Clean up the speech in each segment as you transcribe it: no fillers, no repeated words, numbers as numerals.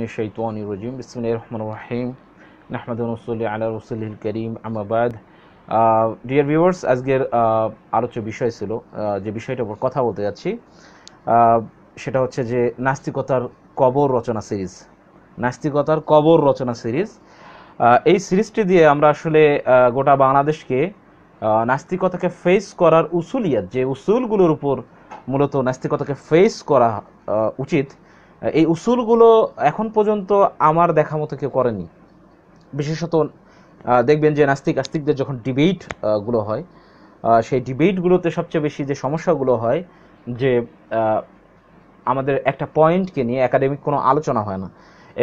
মিনাশ শাইতানির রাজিম বিসমিল্লাহির রহমানির রহিম নাহমাদুহু ওয়া নুসাল্লি আলা রাসূলিল কারীম আম্মা বাদ। ডিয়ার ভিউয়ার্স, আজকের আলোচ্য বিষয় ছিল যে বিষয়টার উপর কথা বলতে যাচ্ছি সেটা হচ্ছে যে নাস্তিকতার কবর রচনা সিরিজ। নাস্তিকতার কবর রচনা সিরিজ, এই সিরিজটি দিয়ে আমরা আসলে গোটা বাংলাদেশকে নাস্তিকতাকে ফেস করার উসুলিয়াত, যে উসুলগুলোর উপর মূলত নাস্তিকতাকে ফেস করা উচিত, এই উসুলগুলো এখন পর্যন্ত আমার দেখা মতো কেউ করেনি। বিশেষত দেখবেন যে আস্তিকদের যখন ডিবেট গুলো হয়, সেই ডিবেটগুলোতে সবচেয়ে বেশি যে সমস্যাগুলো হয় যে আমাদের একটা পয়েন্টকে নিয়ে একাডেমিক কোনো আলোচনা হয় না।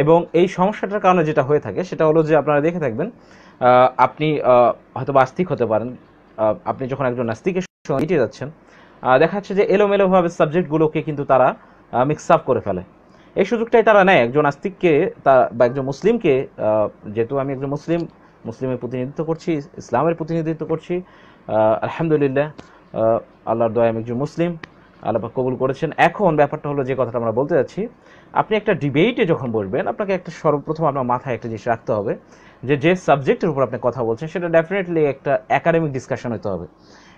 এবং এই সমস্যাটার কারণে যেটা হয়ে থাকে সেটা হলো যে আপনারা দেখে থাকবেন, আপনি হয়তো বা আস্তিক হতে পারেন, আপনি যখন একজন নাস্তিকের সঙ্গে মিটে যাচ্ছেন, দেখা যাচ্ছে যে এলোমেলোভাবে সাবজেক্টগুলোকে কিন্তু তারা মিক্স আপ করে ফেলে। এই সুযোগটাই তারা নেয় একজন নাস্তিককে বা একজন মুসলিমকে। যেহেতু আমি একজন মুসলিমের প্রতিনিধিত্ব করছি, ইসলামের প্রতিনিধিত্ব করছি, আলহামদুলিল্লাহ, আল্লাহর দয়ায় আমি একজন মুসলিম, আল্লাহ পাক কবুল করেছেন। এখন ব্যাপারটা হলো যে কথাটা আমরা বলতে যাচ্ছি, আপনি একটা ডিবেটে যখন বসবেন, আপনাকে একটা সর্বপ্রথম আপনার মাথায় একটা জিনিস রাখতে হবে যে সাবজেক্টের উপর আপনি কথা বলছেন সেটা ডেফিনেটলি একটা একাডেমিক ডিসকাশন হতে হবে।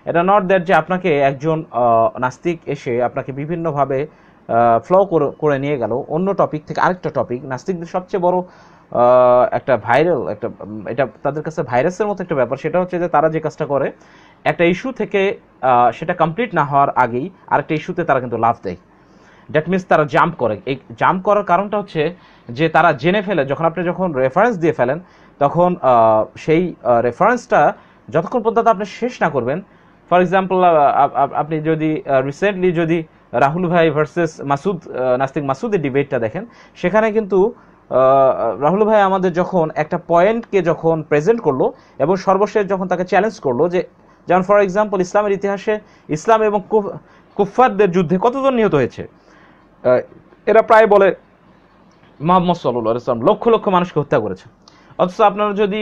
এটা নট দ্যাট যে আপনাকে একজন নাস্তিক এসে আপনাকে বিভিন্নভাবে ফ্লো করে নিয়ে গেল অন্য টপিক থেকে আরেকটা টপিক। নাস্তিকদের সবচেয়ে বড় একটা ভাইরাল, এটা তাদের কাছে ভাইরাসের মতো একটা ব্যাপার, সেটা হচ্ছে যে তারা যে কাজটা করে, একটা ইস্যু থেকে সেটা কমপ্লিট না হওয়ার আগেই আরেকটা ইস্যুতে তারা কিন্তু লাভ দেয়। দ্যাট মিনস তারা জাম্প করে। এই জাম্প করার কারণটা হচ্ছে যে তারা জেনে ফেলে, আপনি যখন রেফারেন্স দিয়ে ফেলেন তখন সেই রেফারেন্সটা যতক্ষণ পর্যন্ত আপনি শেষ না করবেন। ফর এক্সাম্পল, আপনি যদি রিসেন্টলি যদি রাহুল ভাই ভার্সেস মাসুদ, নাস্তিক মাসুদের ডিবেটটা দেখেন, সেখানে কিন্তু রাহুল ভাই আমাদের যখন একটা পয়েন্টকে যখন প্রেজেন্ট করলো এবং সর্বশেষ যখন তাকে চ্যালেঞ্জ করলো, যে যেমন ফর এক্সাম্পল ইসলামের ইতিহাসে ইসলাম এবং কুফফারদের যুদ্ধে কতজন নিহত হয়েছে, এরা প্রায় বলে মুহাম্মদ সাল্লাল্লাহু আলাইহি ওয়াসাল্লাম লক্ষ লক্ষ মানুষকে হত্যা করেছে। অথচ আপনারা যদি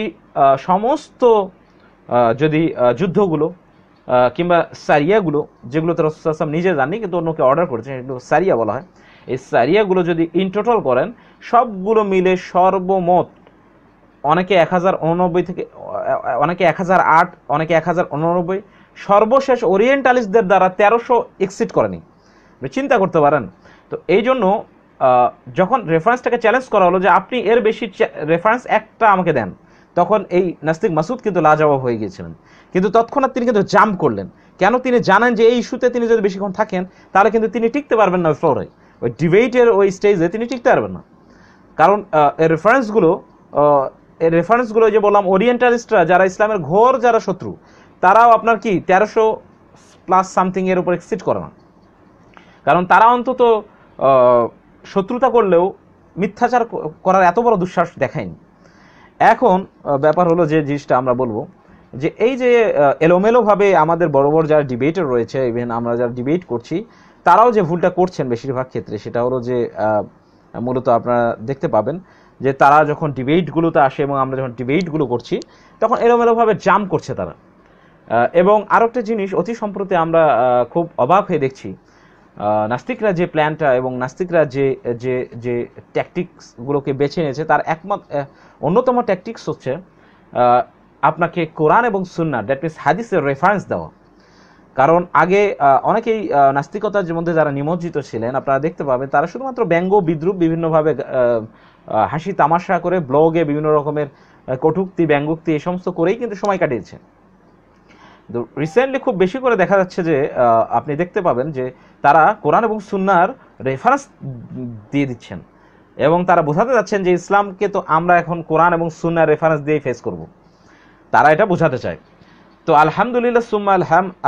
সমস্ত যুদ্ধগুলো কিংবা সারিয়াগুলো, যেগুলোতে রাসূল সাল্লাল্লাহু আলাইহি ওয়াসাল্লাম নিজে জাননি কিন্তু অন্যকে অর্ডার করেছেন, এগুলো সারিয়া বলা হয়, এই সারিয়াগুলো যদি ইন টোটাল করেন, সবগুলো মিলে সর্বমোট অনেকে 1089 থেকে, অনেকে 1008, অনেকে 1089, সর্বশেষ ওরিয়েন্টালিস্টদের দ্বারা 1300 এক্সিড করেনি। চিন্তা করতে পারেন। তো এই জন্য যখন রেফারেন্সটাকে চ্যালেঞ্জ করা হলো যে আপনি এর বেশি রেফারেন্স একটা আমাকে দেন, তখন এই নাস্তিক মাসুদ কিন্তু লাজবাব হয়ে গিয়েছিলেন। কিন্তু তৎক্ষণাৎ তিনি কিন্তু জাম্প করলেন। কেন? তিনি জানেন যে এই ইস্যুতে তিনি যদি বেশিক্ষণ থাকেন তাহলে কিন্তু তিনি টিকতে পারবেন না ওই ফ্লোরে, ওই ডিবেটের ওই স্টেজে তিনি টিকতে পারবেন না। কারণ এই রেফারেন্সগুলো যে বললাম, ওরিয়েন্টালিস্টরা যারা ইসলামের ঘোর যারা শত্রু, তারাও আপনার কি 1300 প্লাস সামথিং এর উপর এক্সিড করে না। কারণ তারা অন্তত শত্রুতা করলেও মিথ্যাচার করার এত বড় দুঃসাহস দেখায়নি। এখন ব্যাপার হলো যে জিনিসটা আমরা বলবো যে এই যে এলোমেলোভাবে আমাদের বড় বড় যারা ডিবেটার রয়েছে, ইভেন আমরা যারা ডিবেট করছি, তারাও যে ভুলটা করছেন বেশিরভাগ ক্ষেত্রে, সেটা হলো যে মূলত আপনারা দেখতে পাবেন যে তারা যখন ডিবেটগুলোতে আসে এবং আমরা যখন ডিবেটগুলো করছি তখন এলোমেলোভাবে জাম্প করছে তারা। এবং আরও একটা জিনিস অতি সম্প্রতি আমরা খুব অবাক হয়ে দেখছি, নাস্তিকরা যে প্ল্যানটা এবং নাস্তিকরা যে যে যে ট্যাকটিক্সগুলোকে বেছে নিয়েছে, তার অন্যতম ট্যাকটিক্স হচ্ছে আপনাকে কোরআন এবং সুন্নাহ, দ্যাট মিনস হাদিসের রেফারেন্স দেওয়া। কারণ আগে অনেকেই নাস্তিকতার মধ্যে যারা নিমজ্জিত ছিলেন, আপনারা দেখতে পাবেন তারা শুধুমাত্র ব্যঙ্গ বিদ্রুপ বিভিন্নভাবে হাসি তামাশা করে ব্লগে বিভিন্ন রকমের কটূক্তি ব্যঙ্গোক্তি এই সমস্ত করেই কিন্তু সময় কাটিয়েছে। রিসেন্টলি খুব বেশি করে দেখা যাচ্ছে যে আপনি দেখতে পাবেন যে তারা কোরআন এবং সুন্নাহর রেফারেন্স দিয়ে দিচ্ছেন এবং তারা বোঝাতে যাচ্ছেন যে ইসলামকে তো আমরা এখন কোরআন এবং সুন্নাহর রেফারেন্স দিয়ে ফেস করব, তারা এটা বোঝাতে চায়। তো আলহামদুলিল্লাহ সুম্মা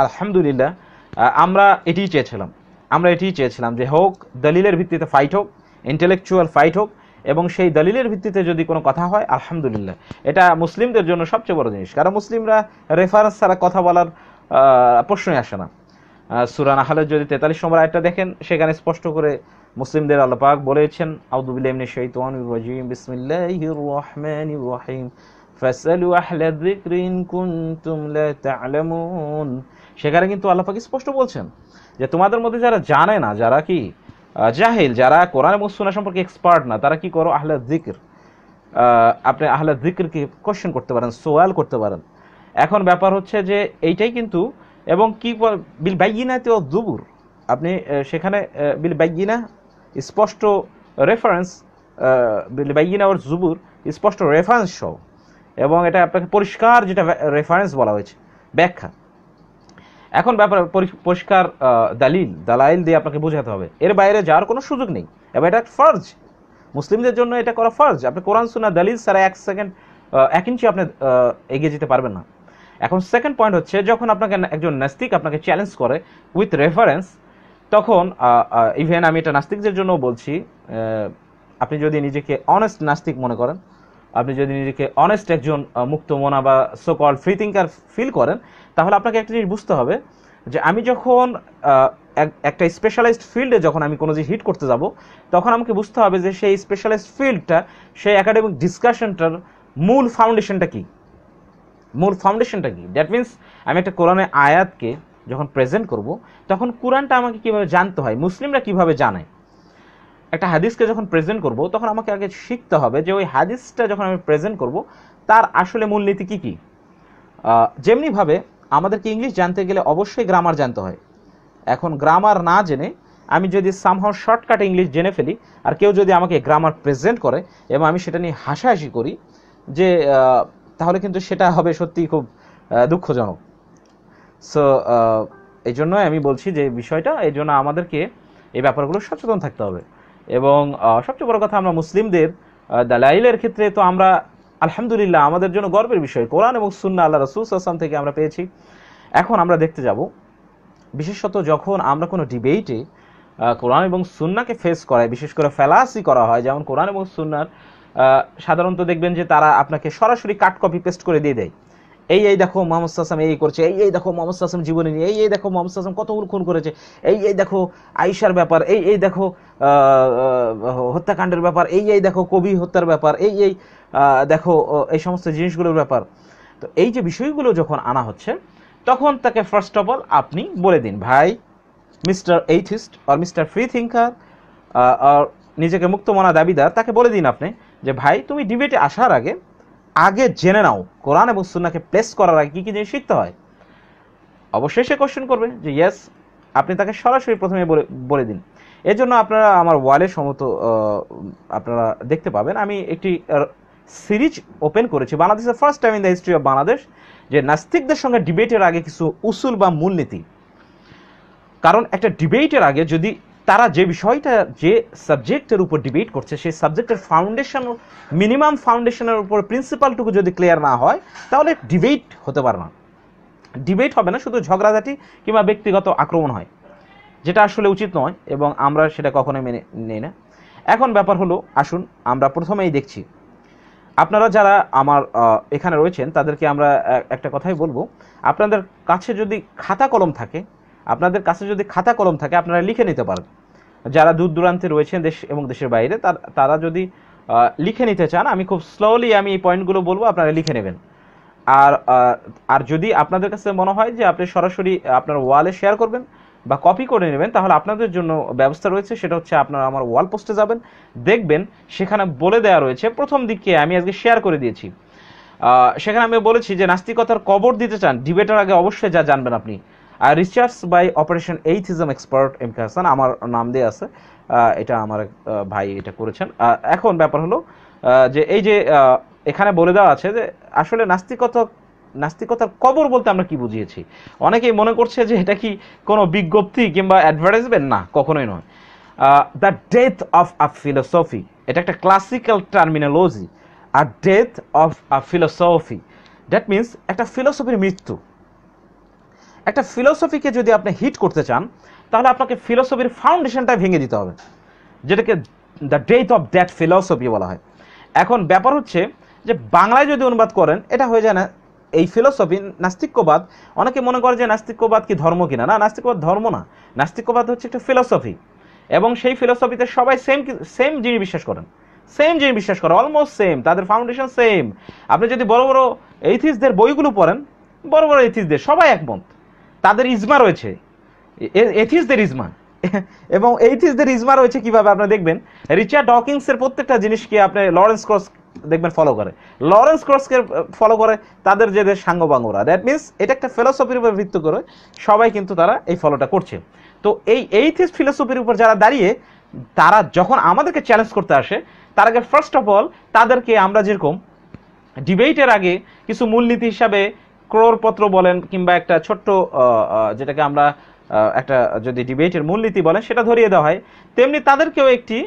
আলহামদুলিল্লাহ, আমরা এটাই চেয়েছিলাম যে হোক দলিলের ভিত্তিতে ফাইট হোক, ইন্টেলেকচুয়াল ফাইট হোক, এবং সেই দলিলের ভিত্তিতে যদি কোনো কথা হয় আলহামদুলিল্লাহ, এটা মুসলিমদের জন্য সবচেয়ে বড় জিনিস। কারণ মুসলিমরা রেফারেন্স ছাড়া কথা বলার প্রশ্নই আসে না। সূরা নাহলের যদি 43 নম্বর আয়াতটা দেখেন, সেখানে স্পষ্ট করে মুসলিমদের আল্লাহ পাক বলেছেন, আউযু বিল্লাহি মিনাশ শাইতানির রাজিম, বিসমিল্লাহির রহমানির রহিম, ফাসআলু আহলা যিকরি ইন কুনতুম লা তা'লামুন। সেখানে কিন্তু আল্লাহ পাক স্পষ্ট বলছেন যে তোমাদের মধ্যে যারা জানে না, যারা কি জাহিল, যারা কোরআন এবং সুন্নাহ সম্পর্কে এক্সপার্ট না, তারা কি করো, আহলে যিকর, আপনি আহলে যিকরকে কোশ্চেন করতে পারেন, সওয়াল করতে পারেন। এখন ব্যাপার হচ্ছে যে এইটাই কিন্তু, এবং কি বিল বাইয়িনাতি ওয়াজ জুবুর, আপনি সেখানে বিল বাইয়িনা স্পষ্ট রেফারেন্স, বিল বাইয়িনা ওয়াজ জুবুর স্পষ্ট রেফারেন্স সহ, এবং এটা আপনাকে পরিষ্কার যেটা রেফারেন্স বলা হয়েছে, ব্যাখ্যা। এখন ব্যাপার পরিষ্কার দালাইল দিয়ে আপনাকে বোঝাতে হবে, এর বাইরে যাওয়ার কোনো সুযোগ নেই, এবং এটা ফরজ, মুসলিমদের জন্য এটা করা ফরজ। আপনি কোরআন সুন্নাহ দলিল ছাড়া 1 ইঞ্চি আপনি এগিয়ে যেতে পারবেন না। এখন সেকেন্ড পয়েন্ট হচ্ছে, যখন আপনাকে একজন নাস্তিক আপনাকে চ্যালেঞ্জ করে উইথ রেফারেন্স, তখন ইভেন আমি এটা নাস্তিকদের জন্য বলছি, আপনি যদি নিজেকে অনেস্ট নাস্তিক মনে করেন, আপনি যদি নিজেকে অনেস্ট একজন মুক্ত মনা বা so called free thinker feel করেন, তাহলে আপনাকে একটা জিনিস বুঝতে হবে যে আমি যখন একটা স্পেশালাইজড ফিল্ডে যখন আমি কোনো জিনিস হিট করতে যাব, তখন আমাকে বুঝতে হবে যে সেই স্পেশালাইজড ফিল্ডটা, সেই একাডেমিক ডিসকাশনটার মূল ফাউন্ডেশনটা কি, দ্যাট মিনস আমি একটা কোরআনের আয়াতকে যখন প্রেজেন্ট করব, তখন কোরআনটা আমাকে কীভাবে জানতে হয়, মুসলিমরা কীভাবে জানে। একটা হাদিসকে যখন প্রেজেন্ট করব, তখন আমাকে আগে শিখতে হবে যে ওই হাদিসটা যখন আমি প্রেজেন্ট করব, তার আসলে মূলনীতি কী কী। যেমনিভাবে আমাদেরকে ইংলিশ জানতে গেলে অবশ্যই গ্রামার জানতে হয়। এখন গ্রামার না জেনে আমি যদি সামহাও শর্টকাটে ইংলিশ জেনে ফেলি, আর কেউ যদি আমাকে গ্রামার প্রেজেন্ট করে এবং আমি সেটা নিয়ে হাসাহাসি করি, যে তাহলে কিন্তু সেটা হবে সত্যিই খুব দুঃখজনক। সো এই জন্যই আমি বলছি যে বিষয়টা, এই জন্য আমাদেরকে এই ব্যাপারগুলো সচেতন থাকতে হবে। এবং সবচেয়ে বড় কথা, আমরা মুসলিমদের দালাইলের ক্ষেত্রে তো আমরা আলহামদুলিল্লাহ, আমাদের জন্য গর্বের বিষয়, কোরআন এবং সুন্নাহ আল্লাহ রাসূল সাল্লাল্লাহু আলাইহি ওয়াসাল্লাম থেকে আমরা পেয়েছি। এখন আমরা দেখতে যাব, বিশেষত যখন আমরা কোনো ডিবেটে কোরআন এবং সুন্নাহকে ফেস করাই, বিশেষ করে ফেলাসি করা হয়, যেমন কোরআন এবং সুন্নাহর সাধারণত দেখবেন যে তারা আপনাকে সরাসরি কাট কপি পেস্ট করে দিয়ে দেয়, এই দেখো মুহাম্মদ সাল্লাল্লাহু আলাইহি ওয়াসাল্লাম এই করছে, এই দেখো মুহাম্মদ সাল্লাল্লাহু আলাইহি ওয়াসাল্লাম জীবনী নিয়ে, এই দেখো মুহাম্মদ সাল্লাল্লাহু আলাইহি ওয়াসাল্লাম কত খুন করেছে, এই দেখো আয়েশার ব্যাপার, এই দেখো হত্যাকাণ্ডের ব্যাপার, এই দেখো কবি হত্যার ব্যাপার, এই দেখো এই সমস্ত জিনিসগুলোর ব্যাপার। তো এই যে বিষয়গুলো যখন আনা হচ্ছে, তখন তাকে ফার্স্ট অফ অল আপনি বলে দিন, ভাই মিস্টার এইথিস্ট আর মিস্টার ফ্রি থিঙ্কার আর নিজেকে মুক্তমনা দাবিদার, তাকে বলে দিন আপনি যে ভাই, তুমি ডিবেটে আসার আগে জেনে নাও কোরআন এবং সুন্নাহকে প্লেস করার আগে কী কী জিনিস শিখতে হয়। অবশ্যই সে কোশ্চেন করবে যে ইয়েস, আপনি তাকে সরাসরি প্রথমে বলে দিন। এর জন্য আপনারা আমার ওয়ালে সমত আপনারা দেখতে পাবেন, আমি একটি সিরিজ ওপেন করেছি, বাংলাদেশের first time in the history of Bangladesh, যে নাস্তিকদের সঙ্গে ডিবেটের আগে কিছু উসুল বা মূলনীতি। কারণ একটা ডিবেটের আগে যদি তারা যে বিষয়টা, যে সাবজেক্টের উপর ডিবেট করছে, সেই সাবজেক্টের ফাউন্ডেশন, মিনিমাম ফাউন্ডেশনের উপর প্রিন্সিপালটুকু যদি ক্লিয়ার না হয়, তাহলে ডিবেট হতে পারে না। ডিবেট হবে না, শুধু ঝগড়াঝাটি কিংবা ব্যক্তিগত আক্রমণ হয়, যেটা আসলে উচিত নয়, এবং আমরা সেটা কখনোই মেনে নিই না। এখন ব্যাপার হলো, আসুন আমরা প্রথমেই দেখছি, আপনারা যারা আমার এখানে রয়েছেন তাদেরকে আমরা একটা কথাই বলবো, আপনাদের কাছে যদি খাতা কলম থাকে, আপনারা লিখে নিতে পারেন। যারা দূর দূরান্তে রয়েছেন, দেশ এবং দেশের বাইরে, তারা যদি লিখে নিতে চান, আমি খুব স্লোলি আমি এই পয়েন্টগুলো বলবো, আপনারা লিখে নেবেন। আর যদি আপনাদের কাছে মনে হয় যে আপনি সরাসরি আপনার ওয়ালে শেয়ার করবেন বা কপি করে নেবেন, তাহলে আপনাদের জন্য ব্যবস্থা রয়েছে, সেটা হচ্ছে আপনারা আমার ওয়াল পোস্টে যাবেন, দেখবেন সেখানে বলে দেওয়া রয়েছে, প্রথম দিকে আমি আজকে শেয়ার করে দিয়েছি, সেখানে আমি বলেছি যে নাস্তিকতার কবর দিতে চান, ডিবেটের আগে অবশ্যই যা জানবেন আপনি। Research by operation atheism expert M K Hasan, আমার নাম দিয়ে আছে, এটা আমার ভাই এটা করেছেন। এখন ব্যাপার হলো যে এই যে এখানে বলে দেওয়া আছে যে আসলে নাস্তিকতার কবর বলতে আমরা কি বুঝিয়েছি। অনেকেই মনে করছে যে এটা কি কোনো বিজ্ঞপ্তি কিংবা অ্যাডভার্টাইজমেন্ট, না, কখনোই নয়। The death of a philosophy, এটা একটা ক্লাসিক্যাল টার্মিনোলজি। আর death of a philosophy, that means একটা ফিলোসফির মৃত্যু। একটা ফিলোসফিকে যদি আপনি হিট করতে চান, তাহলে আপনাকে ফিলোসফির ফাউন্ডেশনটা ভেঙে দিতে হবে, যেটাকে the death of that philosophy বলা হয়। এখন ব্যাপার হচ্ছে যে বাংলায় যদি অনুবাদ করেন, এটা হয়ে যায় না এই ফিলোসফি নাস্তিক্যবাদ। অনেকে মনে করে যে নাস্তিক্যবাদ কি ধর্ম কিনা, না, নাস্তিক্যবাদ ধর্ম না, নাস্তিক্যবাদ হচ্ছে একটা ফিলোসফি, এবং সেই ফিলোসফিতে সবাই সেম জিনিস বিশ্বাস করে, অলমোস্ট সেম, তাদের ফাউন্ডেশন সেম। আপনি যদি বড় বড় এইথিস্টদের বইগুলো পড়েন, বড় বড় এইথিস্টদের সবাই একমত, তাদের ইজমা রয়েছে, এথিস্টদের ইজমা, এবং এইথিস্টদের ইজমা রয়েছে কিভাবে আপনারা দেখবেন, রিচার্ড ডকিংসের প্রত্যেকটা জিনিসকে আপনি লরেন্স ক্রস দেখবেন ফলো করে, লরেন্স ক্রসকে ফলো করে তাদের যে সাঙ্গপাঙ্গরা। দ্যাট মিনস এটা একটা ফিলোসফির উপর ভিত্তি করে সবাই কিন্তু তারা এই ফলোটা করছে। তো এই এইথিস্ট ফিলোসফির উপর যারা দাঁড়িয়ে তারা যখন আমাদেরকে চ্যালেঞ্জ করতে আসে, তার আগে ফার্স্ট অফ অল তাদেরকে আমরা যেরকম ডিবেটের আগে কিছু মূলনীতি হিসাবে ক্রোড়পত্র বলেন কিংবা একটা ছোট্ট যেটাকে আমরা একটা যদি ডিবেটের মূলনীতি বলেন সেটা ধরিয়ে দেওয়া হয়, তেমনি তাদেরকেও একটি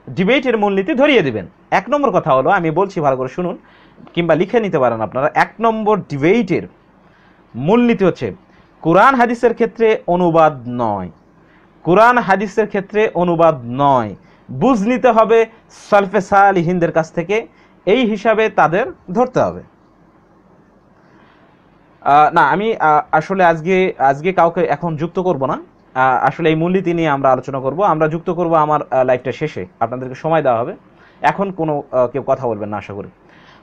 ডিবেটের মূলনীতি ধরিয়ে দিবেন। 1 নম্বর কথা হলো, আমি বলছি ভালো করে শুনুন কিংবা লিখে নিতে পারেন আপনারা, 1 নম্বর ডিবেটের মূলনীতি হচ্ছে কোরআন হাদিসের ক্ষেত্রে অনুবাদ নয়, কোরআন হাদিসের ক্ষেত্রে অনুবাদ নয়, বুঝ নিতে হবে সালফে সালিহিনদের কাছ থেকে, এই হিসাবে তাদের ধরতে হবে। না আমি আসলে আজকে কাউকে এখন যুক্ত করব না, আসলে এই মূলনীতি নিয়ে আমরা আলোচনা করব, আমরা যুক্ত করব আমার লাইভটা শেষে, আপনাদেরকে সময় দেওয়া হবে, এখন কোনো কেউ কথা বলবেন না আশা করি।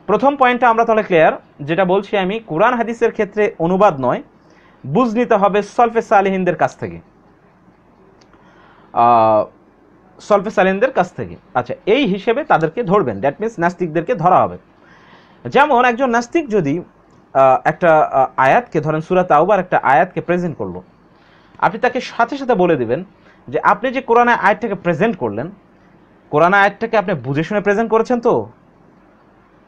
প্রথম পয়েন্টটা আমরা তাহলে ক্লিয়ার, যেটা বলছি আমি, কোরআন হাদিসের ক্ষেত্রে অনুবাদ নয়, বুঝ নিতে হবে সালফে সালিহিনদের কাছ থেকে, সালফে সালিহিনদের কাছ থেকে। আচ্ছা, এই হিসেবে তাদেরকে ধরবেন, দ্যাট মিনস নাস্তিকদেরকে ধরা হবে। যেমন একজন নাস্তিক যদি একটা আয়াতকে ধরেন সূরা তাওবার একটা আয়াতকে প্রেজেন্ট করলো, আপনি তাকে সাথে সাথে বলে দিবেন যে আপনি যে কোরআনের আয়াতটাকে প্রেজেন্ট করলেন, কোরআন আয়াতটাকে আপনি বুঝে শুনে প্রেজেন্ট করেছেন তো?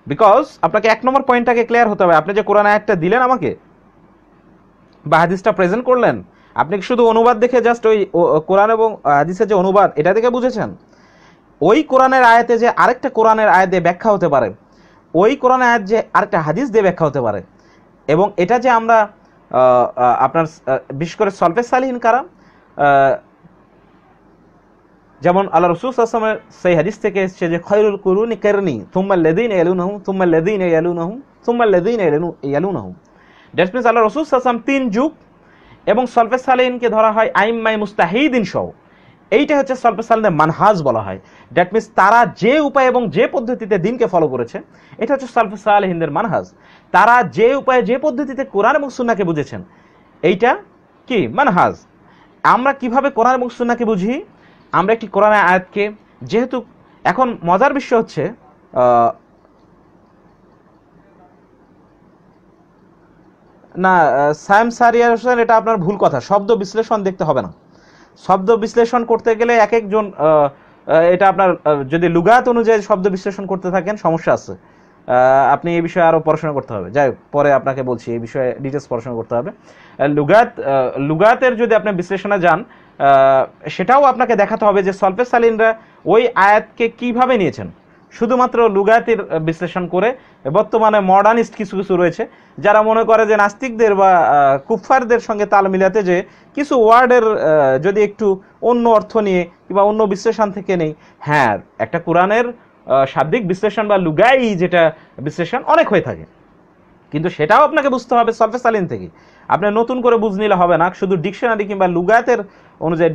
বিকজ আপনাকে 1 নম্বর পয়েন্টটাকে ক্লিয়ার হতে হবে, আপনি যে কোরআন আয়াতটা দিলেন আমাকে বা হাদিসটা প্রেজেন্ট করলেন, আপনি শুধু অনুবাদ দেখে জাস্ট ওই কোরআন এবং হাদিসের যে অনুবাদ এটা দেখে বুঝেছেন? ওই কোরআনের আয়াতে যে আরেকটা কোরআনের আয়াত দিয়ে ব্যাখ্যা হতে পারে, ওই কোরআনের আয়াত যে আরেকটা হাদিস দিয়ে ব্যাখ্যা হতে পারে, এবং এটা যে আমরা আপনার বিশেষ করে সালফে সালিহিন কারা, যেমন আল্লাহ রাসূল সাল্লাল্লাহু আলাইহি ওয়াসাল্লামের সেই হাদিস থেকে এসেছে যে খায়রুল কুরুনি কারনি সুম্মা আল্লাযীনা ইয়ালুনহুম সুম্মা আল্লাযীনা ইয়ালুনহুম সুম্মা আল্লাযীনা ইয়ালুনহুম। দ্যাটস মিনস আল্লাহ রাসূল সাল্লাল্লাহু আলাইহি ওয়াসাল্লাম 3 যুগ এবং সালফে সালিহিনকে ধরা হয় আইম্মায়ে মুস্তাহিদিন সহ। এইটা হচ্ছে সালফে সালিহিনদের মানহাজ বলা হয়। দ্যাট মিনস তারা যে উপায় এবং যে পদ্ধতিতে দিনকে ফলো করেছে, এটা হচ্ছে সালফে সালিহিনদের মানহাজ। তারা যে উপায়ে যে পদ্ধতিতে কোরআন এবং সুন্নাহকে বুঝেছেন, এইটা কি মানহাজ। আমরা কিভাবে কোরআন এবং সুন্নাহকে বুঝি? আমরা একটি কোরআনের আয়াতকে, যেহেতু এখন মজার বিষয় হচ্ছে না সায়েম সারিয়ার হোসেন, এটা আপনার ভুল কথা, শব্দ বিশ্লেষণ দেখতে হবে না। শব্দ বিশ্লেষণ করতে গেলে এক একজন এটা আপনার যদি লুগাত অনুযায়ী শব্দ বিশ্লেষণ করতে থাকেন সমস্যা আছে, আপনি এই বিষয়ে আরও পড়াশোনা করতে হবে। যাই হোক, পরে আপনাকে বলছি এই বিষয়ে ডিটেলস পড়াশোনা করতে হবে। লুগাতের যদি আপনি বিশ্লেষণে যান, সেটাও আপনাকে দেখাতে হবে যে সালফে সালিহিনরা ওই আয়াতকে কিভাবে নিয়েছেন। শুধুমাত্র লুগাতের বিশ্লেষণ করে বর্তমানে মডার্নিস্ট কিছু কিছু রয়েছে যারা মনে করে যে নাস্তিকদের বা কুফফারদের সঙ্গে তাল মিলাতে যে কিছু ওয়ার্ডের যদি একটু অন্য অর্থ নিয়ে কিংবা অন্য বিশ্লেষণ থেকে নেই। হ্যাঁ, একটা কোরআনের শাব্দিক বিশ্লেষণ বা লুগাই যেটা বিশ্লেষণ অনেক হয়ে থাকে, কিন্তু সেটাও আপনাকে বুঝতে হবে সালফে সালিহিন থেকে। আপনি নতুন করে বুঝ নিলে হবে না, শুধু ডিকশনারি কিংবা লুগাতের অনুযায়ী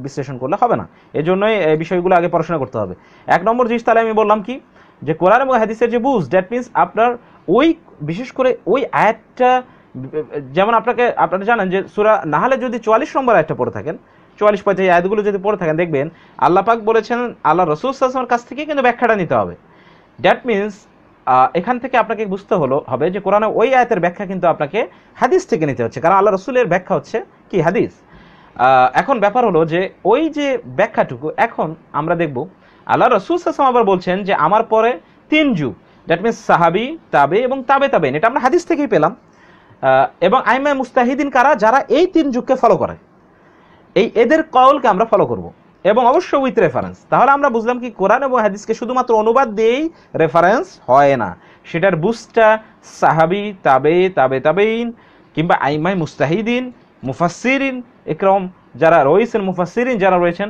বিশ্লেষণ করলে হবে না। এই জন্যই এই বিষয়গুলো আগে পড়াশোনা করতে হবে। 1 নম্বর জিনিস তাহলে আমি বললাম কি, যে কোরআন এবং হাদিসের যে বুঝ, দ্যাট মিনস আপনার ওই বিশেষ করে ওই আয়াতটা, যেমন আপনারা জানেন যে সূরা নাহলে যদি 44 নম্বর আয়াতটা পড়ে থাকেন, 44-45 আয়াতগুলো যদি পড়ে থাকেন, দেখবেন আল্লাহ পাক বলেছেন আল্লাহ রাসূল সাল্লাল্লাহু আলাইহি ওয়াসাল্লামের কাছ থেকে কিন্তু ব্যাখ্যাটা নিতে হবে। দ্যাট মিনস এখান থেকে আপনাকে বুঝতে হবে যে কোরআনে ওই আয়াতের ব্যাখ্যা কিন্তু আপনাকে হাদিস থেকে নিতে হচ্ছে, কারণ আল্লাহ রাসূলের ব্যাখ্যা হচ্ছে কি হাদিস। এখন ব্যাপার হলো যে ওই যে ব্যাখ্যাটুকু এখন আমরা দেখব আল্লাহ রাসূল সাল্লাল্লাহু আলাইহি ওয়াসাল্লাম আবার বলছেন যে আমার পরে 3 যুগ, দ্যাট মিনস সাহাবী, তাবে এবং তাবে তাবেইন, এটা আমরা হাদিস থেকেই পেলাম। এবং আইম্মায়ে মুস্তাহিদিন কারা, যারা এই 3 যুগকে ফলো করে, এদের কওলকে আমরা ফলো করব, এবং অবশ্যই উইথ রেফারেন্স। তাহলে আমরা বুঝলাম কি কোরআন এবং হাদিসকে শুধুমাত্র অনুবাদ দিয়েই রেফারেন্স হয় না, সেটার বুঝটা সাহাবী, তাবে তাবেইন কিংবা আইম্মায়ে মুস্তাহিদিন, মুফাসসিরিন ইকরাম যারা রয়েছেন, মুফাসসিরিন যারা রয়েছেন,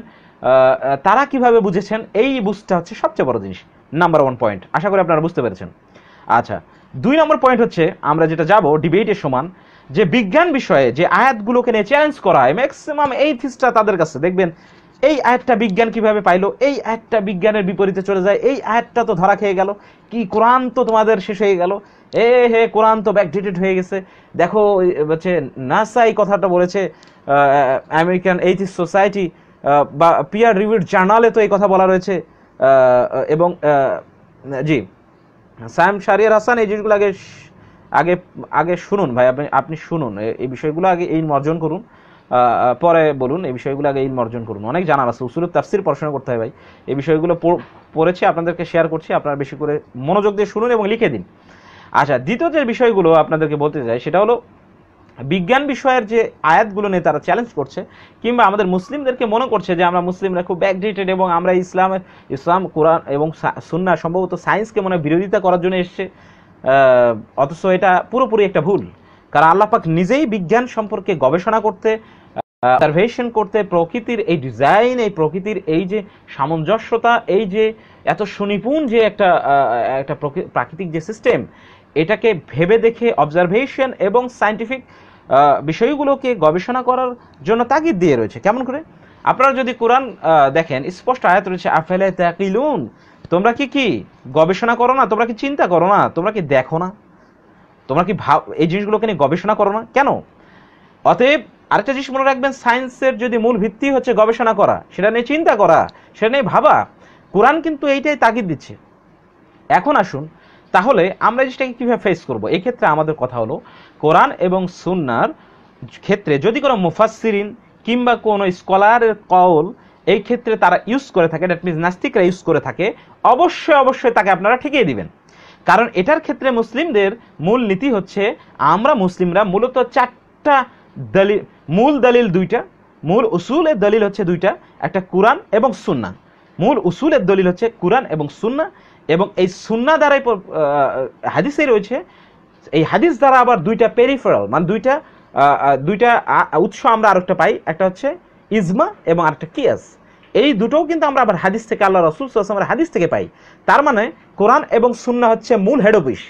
তারা কিভাবে বুঝেছেন, এই বুঝটা হচ্ছে সবচেয়ে বড় জিনিস। নাম্বার 1 পয়েন্ট, আশা করি আপনারা বুঝতে পেরেছেন। আচ্ছা, 2 নম্বর পয়েন্ট হচ্ছে আমরা যেটা যাব ডিবেটের সমান, যে বিজ্ঞান বিষয়ে যে আয়াতগুলোকে নিয়ে চ্যালেঞ্জ করা হয়, ম্যাক্সিমাম এইথিস্টরা তাদের কাছে দেখবেন এই আয়াতটা বিজ্ঞান কিভাবে পাইলো, এই আয়াতটা বিজ্ঞানের বিপরীতে চলে যায়, এই আয়াতটা তো ধরা খেয়ে গেল, কি কোরআন তো তোমাদের শেষ হয়ে গেল, হে কোরআন তো ব্যাকডেটেড হয়ে গেছে, দেখো হচ্ছে নাসা এই কথাটা বলেছে, আমেরিকান এইথিস্ট সোসাইটি বা পিয়ার রিভিউড জার্নালে তো এই কথা বলা রয়েছে, এবং জি সায়েম শাহরিয়ার হাসান এই জিনিসগুলো আগে আগে আগে শুনুন ভাই, আপনি শুনুন এই বিষয়গুলো আগে ইলম অর্জন করুন, পরে বলুন। এই বিষয়গুলো আগে ইলম অর্জন করুন, অনেক জানার আছে, উসুলুত তাফসীর পড়াশোনা করতে হয় ভাই। এই বিষয়গুলো পড়েছি, আপনাদেরকে শেয়ার করছি, আপনারা বেশি করে মনোযোগ দিয়ে শুনুন এবং লিখে দিন। আচ্ছা, দ্বিতীয় যে বিষয়গুলো আপনাদেরকে বলতে চাই সেটা হলো বিজ্ঞান বিষয়ের যে আয়াতগুলো নিয়ে তারা চ্যালেঞ্জ করছে, কিংবা আমাদের মুসলিমদেরকে মনে করছে যে আমরা মুসলিমরা খুব ব্যাকডেটেড এবং আমরা ইসলাম কোরআন এবং সুন্নাহ সম্ভবত সায়েন্সকে মনে বিরোধিতা করার জন্য এসছে, অথচ এটা পুরোপুরি একটা ভুল। কারণ আল্লাহ পাক নিজেই বিজ্ঞান সম্পর্কে গবেষণা করতে, অবজারভেশন করতে, প্রকৃতির এই ডিজাইন, এই প্রকৃতির এই যে সামঞ্জস্যতা, এই যে এত সুনিপুণ যে একটা প্রাকৃতিক যে সিস্টেম, এটাকে ভেবে দেখে অবজারভেশন এবং সায়েন্টিফিক বিষয়গুলোকে গবেষণা করার জন্য তাগিদ দিয়ে রয়েছে। কেমন করে? আপনারা যদি কোরআন দেখেন, স্পষ্ট আয়াত রয়েছে, আফালা তাকিলুন, তোমরা কি গবেষণা করো না, তোমরা কি চিন্তা করো না, তোমরা কি দেখো না, তোমরা কি এই জিনিসগুলোকে নিয়ে গবেষণা করো না কেন? অতএব আরেকটা জিনিস মনে রাখবেন, সায়েন্সের যদি মূল ভিত্তি হচ্ছে গবেষণা করা, সেটা নিয়ে চিন্তা করা, সেটা নিয়ে ভাবা, কোরআন কিন্তু এইটাই তাগিদ দিচ্ছে। এখন আসুন তাহলে আমরা জিনিসটাকে কীভাবে ফেস করব। এই ক্ষেত্রে আমাদের কথা হলো, কোরআন এবং সুন্নাহর ক্ষেত্রে যদি কোনো মুফাসসিরিন কিংবা কোনো স্কলারের কওল এই ক্ষেত্রে তারা ইউজ করে থাকে, দ্যাট মিনস নাস্তিকরা ইউজ করে থাকে, অবশ্যই তাকে আপনারা ঠেকিয়ে দিবেন। কারণ এটার ক্ষেত্রে মুসলিমদের মূল নীতি হচ্ছে, আমরা মুসলিমরা মূলত চারটা দলিল, মূল দলিল দুইটা, মূল উসুলের দলিল হচ্ছে দুইটা, একটা কোরআন এবং সুন্নাহ। মূল উসুলের দলিল হচ্ছে কোরআন এবং সুন্নাহ, এবং এই সুন্নাহ দ্বারাই হাদিসে রয়েছে, এই হাদিস দ্বারা আবার দুইটা পেরিফেরাল, মানে দুইটা উৎস আমরা আরেকটা পাই, একটা হচ্ছে ইজমা এবং আরেকটা কিয়াস। এই দুটোও কিন্তু আমরা আবার হাদিস থেকে, আল্লাহ রাসূল সাল্লাল্লাহু আলাইহি ওয়াসাল্লামের হাদিস থেকে পাই। তার মানে কোরআন এবং সুন্নাহ হচ্ছে মূল হেড অফিস,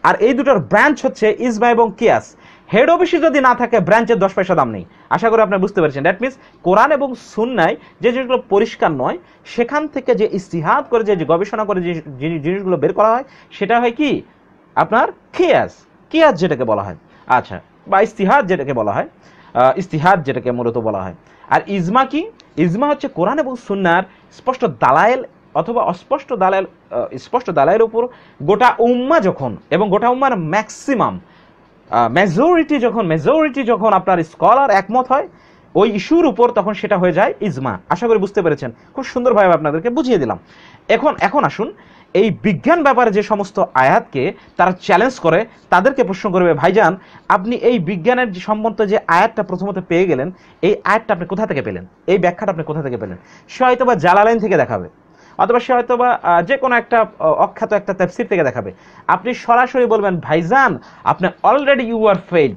আর এই দুটোর ব্রাঞ্চ হচ্ছে ইজমা এবং কিয়াস। হেড অফিসে যদি না থাকে, ব্রাঞ্চের 10 পয়সা দাম নেই। আশা করি আপনারা বুঝতে পেরেছেন। দ্যাট মিনস কোরআন এবং সুন্নায় যে জিনিসগুলো পরিষ্কার নয়, সেখান থেকে যে ইস্তিহাদ করে, যে গবেষণা করে যে জিনিসগুলো বের করা হয়, সেটা হয় কি আপনার কিয়াস যেটাকে বলা হয়, আচ্ছা, বা ইস্তিহাদ যেটাকে বলা হয়, ইস্তিহাদ যেটাকে মূলত বলা হয়। আর ইজমা কি? ইজমা হচ্ছে কোরআন এবং সুন্নাহর স্পষ্ট দালায়েল অথবা অস্পষ্ট দালায়েল, স্পষ্ট দালায়ের উপর গোটা উম্মাহ যখন, এবং গোটা উম্মার ম্যাক্সিমাম মেজরিটি যখন আপনার স্কলার একমত হয় ওই ইস্যুর উপর, তখন সেটা হয়ে যায় ইজমা। আশা করি বুঝতে পেরেছেন, খুব সুন্দরভাবে আপনাদেরকে বুঝিয়ে দিলাম। এখন আসুন, এই বিজ্ঞান ব্যাপারে যে সমস্ত আয়াতকে তারা চ্যালেঞ্জ করে, তাদেরকে প্রশ্ন করবে, ভাইজান আপনি এই বিজ্ঞানের যে সম্বন্ধ যে আয়াতটা প্রথমত পেয়ে গেলেন, এই আয়াতটা আপনি কোথা থেকে পেলেন, এই ব্যাখ্যাটা আপনি কোথা থেকে পেলেন? সে হয়তো বা জালালাইন থেকে দেখাবে, অথবা সে হয়তো বা যে কোনো একটা অখ্যাত একটা তাফসীর থেকে দেখাবে। আপনি সরাসরি বলবেন, ভাইজান আপনি already you are fed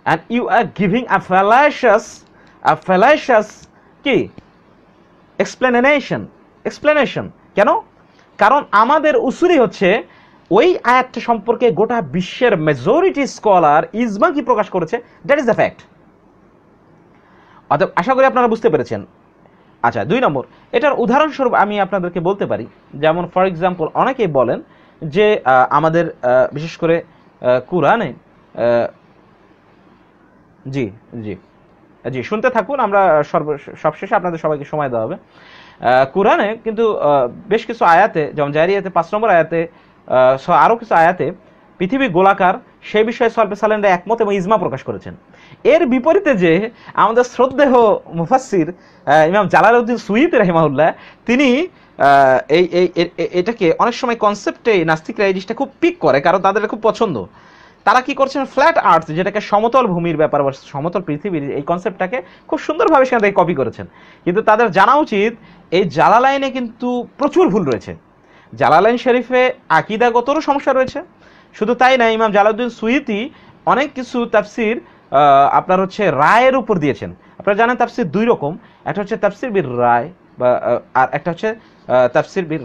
and you are giving a fallacious কি এক্সপ্লেনেশন। কেন? কারণ আমাদের উসুলই হচ্ছে ওই আয়াতটা সম্পর্কে গোটা বিশ্বের মেজরিটি স্কলার ইজমা কি প্রকাশ করেছে, দ্যাট ইজ দ্য ফ্যাক্ট। অতএব আশা করি আপনারা বুঝতে পেরেছেন। আচ্ছা, 2 নম্বর, এটার উদাহরণস্বরূপ আমি আপনাদেরকে বলতে পারি, যেমন ফর এক্সাম্পল অনেকেই বলেন যে আমাদের বিশেষ করে কোরআনে, জি জি জি শুনতে থাকুন, আমরা সবশেষে আপনাদের সবাইকে সময় দেওয়া হবে। কোরআনে কিন্তু বেশ কিছু আয়াতে, যেমন জারিয়াতে 5 নম্বর আয়াতে, আরও কিছু আয়াতে পৃথিবী গোলাকার সেই বিষয়ে সালফে সালেনরা একমত এবং ইজমা প্রকাশ করেছেন। এর বিপরীতে যে আমাদের শ্রদ্ধেয় মুফাসসির ইমাম জালালউদ্দিন সুয়ুতী রাহিমাহুল্লাহ, তিনি এটাকে অনেক সময় কনসেপ্টে নাস্তিকরা এই জিনিসটা খুব পিক করে, কারণ তাদের খুব পছন্দ। তারা কি করছেন, ফ্ল্যাট আর্থ, যেটাকে সমতল ভূমির ব্যাপার বা সমতল পৃথিবীর এই কনসেপ্টটাকে খুব সুন্দরভাবে সেখান থেকে কপি করেছেন। কিন্তু তাদের জানা উচিত এই জালালাইনে কিন্তু প্রচুর ভুল রয়েছে। জালালাইন শরীফে আকীদাগতরও সমস্যা রয়েছে। শুধু তাই না, ইমাম জালালউদ্দিন সুয়ুতী অনেক কিছু তাফসির আপনার হচ্ছে রায়ের উপর দিয়েছেন। আপনারা জানেন তাফসির 2 রকম, একটা হচ্ছে তাফসির বির রায়, বা আর একটা হচ্ছে তাফসির বির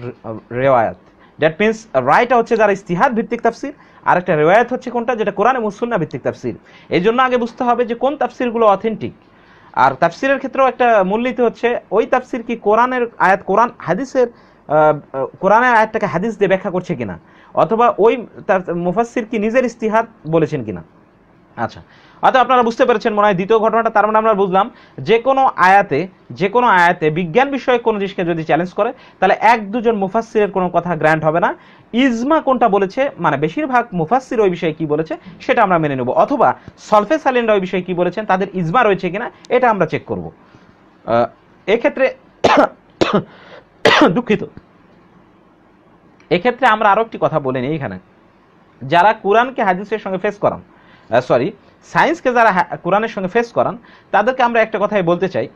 রিওয়ায়াত। দ্যাট মিনস রায়টা হচ্ছে যারা ইস্তিহাদ ভিত্তিক তাফসির, আর একটা রিওয়ায়াত হচ্ছে কোনটা, যেটা কোরআন এবং সুন্নাহ ভিত্তিক তাফসির। এই জন্য আগে বুঝতে হবে যে কোন তাফসিরগুলো অথেন্টিক। আর তাফসিরের ক্ষেত্রেও একটা মূলনীতি হচ্ছে, ওই তাফসির কি কোরআনের আয়াত, কোরআন হাদিসের, কোরআনের আয়াতটাকে হাদিস দিয়ে ব্যাখ্যা করছে কিনা, অথবা ওই মুফাসসির কি নিজের ইস্তিহাদ বলেছেন কিনা। আচ্ছা, অর্থাৎ আপনারা বুঝতে পেরেছেন মনে হয় দ্বিতীয় ঘটনাটা। তার মানে আমরা বুঝলাম যে কোনো আয়াতে বিজ্ঞান বিষয়ে কোনো জিনিসকে যদি চ্যালেঞ্জ করে তাহলে এক দুজন মুফাসসিরের কোনো কথা গ্র্যান্ট হবে না। ইজমা কোনটা বলেছে, মানে বেশিরভাগ মুফাসসির ওই বিষয়ে কি বলেছে সেটা আমরা মেনে নেব, অথবা সলফে সালিনরা ওই বিষয়ে কি বলেছেন, তাদের ইজমা রয়েছে কিনা এটা আমরা চেক করব। এক্ষেত্রে দুঃখিত, এক্ষেত্রে আমরা আরো একটি কথা বলে নিই এখানে, যারা কোরআনকে হাদিসের সঙ্গে ফেস করান, সায়েন্সকে যারা কোরআনের সঙ্গে ফেস করান, তাদেরকে আমরা একটা কথাই বলতে চাই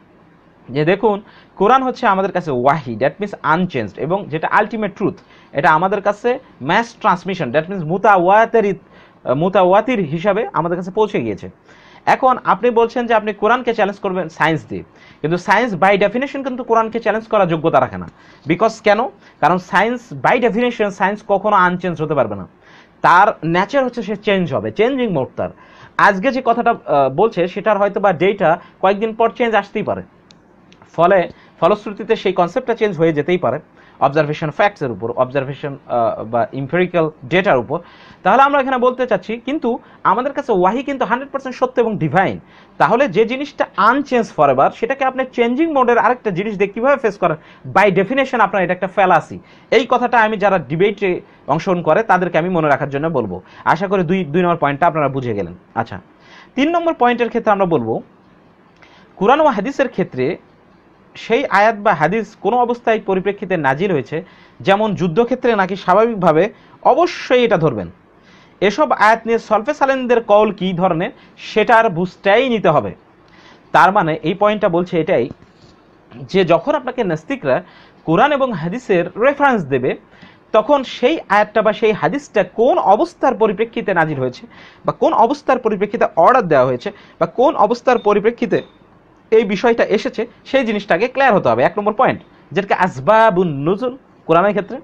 যে দেখুন, কোরআন হচ্ছে আমাদের কাছে ওয়াহি, দ্যাট মিনস আনচেঞ্জড, এবং যেটা আলটিমেট ট্রুথ, এটা আমাদের কাছে ম্যাস ট্রান্সমিশন, দ্যাট মিনস মুতাওয়াতির হিসাবে আমাদের কাছে পৌঁছে গিয়েছে। এখন আপনি বলছেন যে আপনি কোরআনকে চ্যালেঞ্জ করবেন সায়েন্স দিয়ে, কিন্তু সায়েন্স বাই ডেফিনেশন কিন্তু কোরআনকে চ্যালেঞ্জ করার যোগ্যতা রাখে না। বিকজ কেন? কারণ সায়েন্স বাই ডেফিনেশন, সায়েন্স কখনো আনচেঞ্জ হতে পারবে না, তার নেচার হচ্ছে সে চেঞ্জ হবে, চেঞ্জিং মোড তার। আজকে যে কথাটা বলছে সেটার হয়তো বা ডেটা কয়েকদিন পর চেঞ্জ আসতেই পারে, ফলশ্রুতিতে সেই কনসেপ্টটা চেঞ্জ হয়ে যেতেই পারে অবজারভেশন ফ্যাক্টসের উপর, অবজারভেশন বা ইম্পেরিক্যাল ডেটার উপর। তাহলে আমরা এখানে বলতে চাচ্ছি কিন্তু আমাদের কাছে ওয়াহি কিন্তু 100% সত্য এবং ডিভাইন। তাহলে যে জিনিসটা আনচেঞ্জ ফরএভার, সেটাকে আপনি চেঞ্জিং মোডের আরেকটা জিনিস দিয়ে কীভাবে ফেস করেন? বাই ডেফিনেশন আপনার এটা একটা ফ্যালাসি। এই কথাটা আমি যারা ডিবেটে অংশগ্রহণ করে তাদেরকে আমি মনে রাখার জন্য বলবো। আশা করি দুই নম্বর পয়েন্টটা আপনারা বুঝে গেলেন। আচ্ছা, 3 নম্বর পয়েন্টের ক্ষেত্রে আমরা বলবো কুরআন ও হাদিসের ক্ষেত্রে সেই আয়াত বা হাদিস কোনো অবস্থায় পরিপ্রেক্ষিতে নাজিল হয়েছে, যেমন যুদ্ধক্ষেত্রে নাকি স্বাভাবিকভাবে, অবশ্যই এটা ধরবেন। এসব আয়াত নিয়ে সলফে সালেনদের কল কী ধরনের সেটার বুঝটাই নিতে হবে। তার মানে এই পয়েন্টটা বলছে এটাই যে যখন আপনাকে নাস্তিকরা কোরআন এবং হাদিসের রেফারেন্স দেবে, তখন সেই আয়াতটা বা সেই হাদিসটা কোন অবস্থার পরিপ্রেক্ষিতে নাজিল হয়েছে, বা কোন অবস্থার পরিপ্রেক্ষিতে অর্ডার দেওয়া হয়েছে, বা কোন অবস্থার পরিপ্রেক্ষিতে এই বিষয়টা এসেছে, সেই জিনিসটাকে ক্লিয়ার হতে হবে। 1 নম্বর পয়েন্ট, যেটাকে আসবাবুন নুজুল কোরআনের ক্ষেত্রে,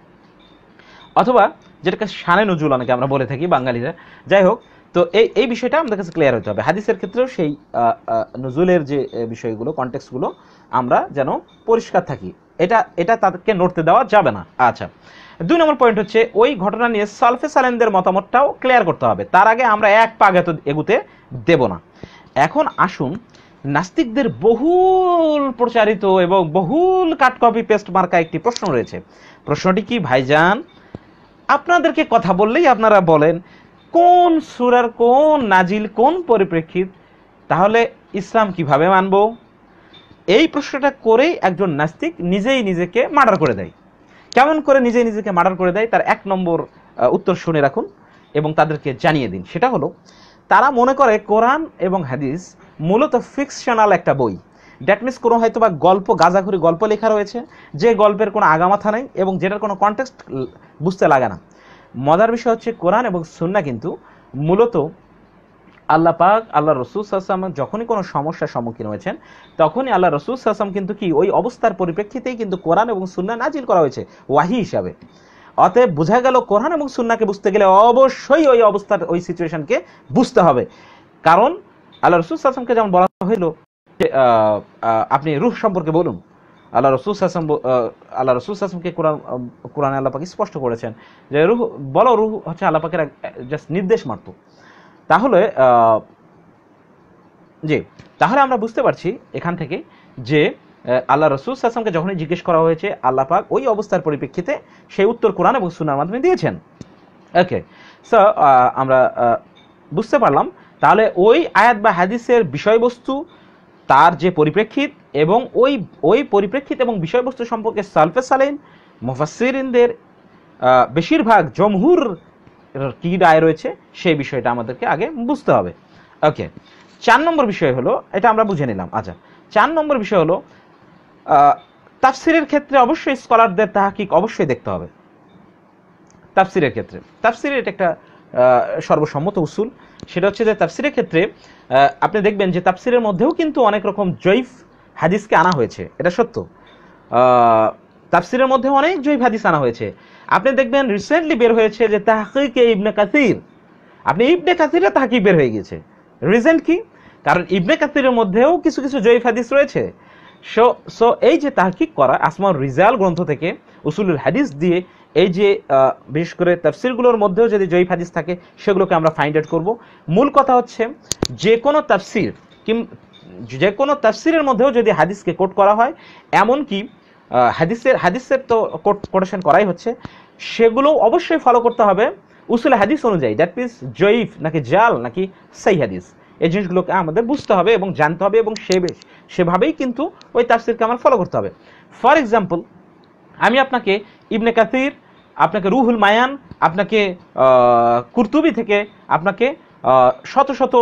অথবা যেটাকে শানে নজুল অনেকে আমরা বলে থাকি বাঙালিরা, যাই হোক, তো এই বিষয়টা আমাদের কাছে ক্লিয়ার হতে হবে। হাদিসের ক্ষেত্রেও সেই নজুলের যে বিষয়গুলো, কনটেক্সটগুলো আমরা যেন পরিষ্কার থাকি, এটা তাদেরকে নড়তে দেওয়া যাবে না। আচ্ছা, 2 নম্বর পয়েন্ট হচ্ছে ওই ঘটনা নিয়ে সলফে সালেনদের মতামতটাও ক্লিয়ার করতে হবে। তার আগে আমরা এক পা এগুতে দেব না। এখন আসুন, নাস্তিকদের বহুল প্রচারিত এবং বহুল কাট কপি পেস্ট মার্কা একটি প্রশ্ন রয়েছে। প্রশ্নটি কি ভাইজান? আপনাদেরকে কথা বললেই আপনারা বলেন কোন সূরার কোন নাজিল কোন পরিপ্রেক্ষিত, তাহলে ইসলাম কিভাবে মানব? এই প্রশ্নটা করেই একজন নাস্তিক নিজেই নিজেকে মার্ডার করে দেয়। কেমন করে নিজেই নিজেকে মার্ডার করে দেয় তার 1 নম্বর উত্তর শুনে রাখুন এবং তাদেরকে জানিয়ে দিন। সেটা হলো, তারা মনে করে কোরআন এবং হাদিস মূলত ফিকশনাল একটা বই। দ্যাট মিনস কোনো হয়তো বা গল্প, গাঁজাখুরি গল্প লেখা রয়েছে, যে গল্পের কোনো আগামাথা নেই এবং যেটার কোনো কনটেক্সট বুঝতে লাগে না। মজার বিষয় হচ্ছে কোরআন এবং সুন্নাহ কিন্তু মূলত আল্লাহ পাক, আল্লাহ রসুল সাল্লাল্লাহু যখনই কোনো সমস্যার সম্মুখীন হয়েছেন, তখনই আল্লাহ রসুল সাল্লাল্লাহু কিন্তু কি ওই অবস্থার পরিপ্রেক্ষিতেই কিন্তু কোরআন এবং সুন্নাহ নাজিল করা হয়েছে ওয়াহি হিসাবে। অতএব বোঝা গেল কোরআন এবং সুন্নাহকে বুঝতে গেলে অবশ্যই ওই অবস্থার, ওই সিচুয়েশনকে বুঝতে হবে। কারণ আল্লাহ রসুল সাল্লাল্লাহু যেমন বলা হইল যে আপনি রূহ সম্পর্কে বলুন, আল্লাহ রসুল সাল্লাল্লাহুকে কোরআনে আল্লাহ পাক স্পষ্ট করেছেন যে রূহ বলো, রূহ হচ্ছে আল্লাহ পাকের জাস্ট নির্দেশ মাত্র। তাহলে তাহলে আমরা বুঝতে পারছি এখান থেকে যে আল্লাহ রসুল সাল্লাল্লাহুকে যখনই জিজ্ঞেস করা হয়েছে, আল্লাহ পাক ওই অবস্থার পরিপ্রেক্ষিতে সেই উত্তর কোরআন এবং সুন্নাহর মাধ্যমে দিয়েছেন। ওকে, সো আমরা বুঝতে পারলাম তাহলে ওই আয়াত বা হাদিসের বিষয়বস্তু, তার যে পরিপ্রেক্ষিত এবং ওই পরিপ্রেক্ষিত এবং বিষয়বস্তু সম্পর্কে সালফে সালেহিন মুফাসসিরিনদের বেশিরভাগ জমহুর কি রায় রয়েছে সেই বিষয়টা আমাদেরকে আগে বুঝতে হবে। ওকে, 4 নম্বর বিষয় হলো, এটা আমরা বুঝে নিলাম। আচ্ছা, 4 নম্বর বিষয় হলো তাফসিরের ক্ষেত্রে অবশ্যই স্কলারদের তাহকিক অবশ্যই দেখতে হবে। তাফসিরের ক্ষেত্রে, তাফসিরের এটা একটা সর্বসম্মত উসুল, সেটা হচ্ছে যে তাফসিরের ক্ষেত্রে আপনি দেখবেন যে তাফসিরের মধ্যেও কিন্তু অনেক রকম জয়ীফ হাদিসকে আনা হয়েছে, এটা সত্য। তাফসিরের মধ্যে অনেক জয়ীফ হাদিস আনা হয়েছে। আপনি দেখবেন রিসেন্টলি বের হয়েছে যে তাহকিকে ইবনে কাসির, আপনি ইবনে কাসিরের তাহকিক বের হয়ে গেছে। রিজেন্ট কি? কারণ ইবনে কাসিরের মধ্যেও কিছু কিছু জয়ীফ হাদিস রয়েছে। সো এই যে তাহকিক করা আসমাউর রিজাল গ্রন্থ থেকে উসুলুল হাদিস দিয়ে এই যে বিশেষ করে তাফসিরগুলোর মধ্যেও যদি জয়ীফ হাদিস থাকে সেগুলোকে আমরা ফাইন্ড আউট করব। মূল কথা হচ্ছে যে কোনো তাফসির যে কোনো তাফসিরের মধ্যেও যদি হাদিসকে কোট করা হয়, এমনকি হাদিসের তো কোটেশন করাই হচ্ছে, সেগুলো অবশ্যই ফলো করতে হবে উসুল হাদিস অনুযায়ী। দ্যাট মিনস জয়ীফ নাকি জাল নাকি সহি হাদিস, এই জিনিসগুলোকে আমাদের বুঝতে হবে এবং জানতে হবে, এবং সেভাবেই কিন্তু ওই তাফসিরকে আমার ফলো করতে হবে। ফর এক্সাম্পল, আমি আপনাকে ইবনে কাসির, আপনাকে রুহুল মায়ান, আপনাকে কুরতুবি থেকে আপনাকে শত শত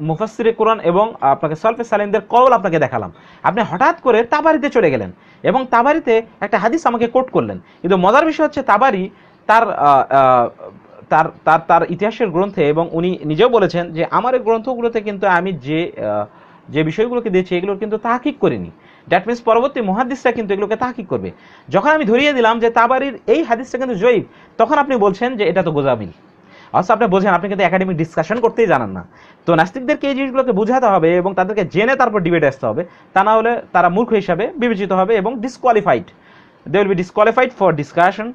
মুফাসসিরে কোরআন এবং আপনাকে সালফে সালেহিনদের কওল আপনাকে দেখালাম। আপনি হঠাৎ করে তাবারিতে চলে গেলেন এবং তাবারিতে একটা হাদিস আমাকে কোট করলেন, কিন্তু মজার বিষয় হচ্ছে তাবারি তার তার তার তার ইতিহাসের গ্রন্থে, এবং উনি নিজেও বলেছেন যে আমার এই গ্রন্থগুলোতে কিন্তু আমি যে বিষয়গুলোকে দিয়েছি এগুলোর কিন্তু তাহকিক করিনি। দ্যাট মিনস পরবর্তী মুহাদ্দিসরা কিন্তু এগুলোকে তাহকিক করবে। যখন আমি ধরিয়ে দিলাম যে তাবারির এই হাদিসটা কিন্তু জয়ীফ, তখন আপনি বলছেন যে এটা তো গোজামিল। অবশ্য আপনি বোঝেন, আপনি কিন্তু একাডেমিক ডিসকাশন করতেই জানান না। তো নাস্তিকদেরকে এই জিনিসগুলোকে বোঝাতে হবে এবং তাদেরকে জেনে তারপর ডিবেটে আসতে হবে, তা না হলে তারা মূর্খ হিসাবে বিবেচিত হবে এবং disqualified, they will be disqualified for discussion.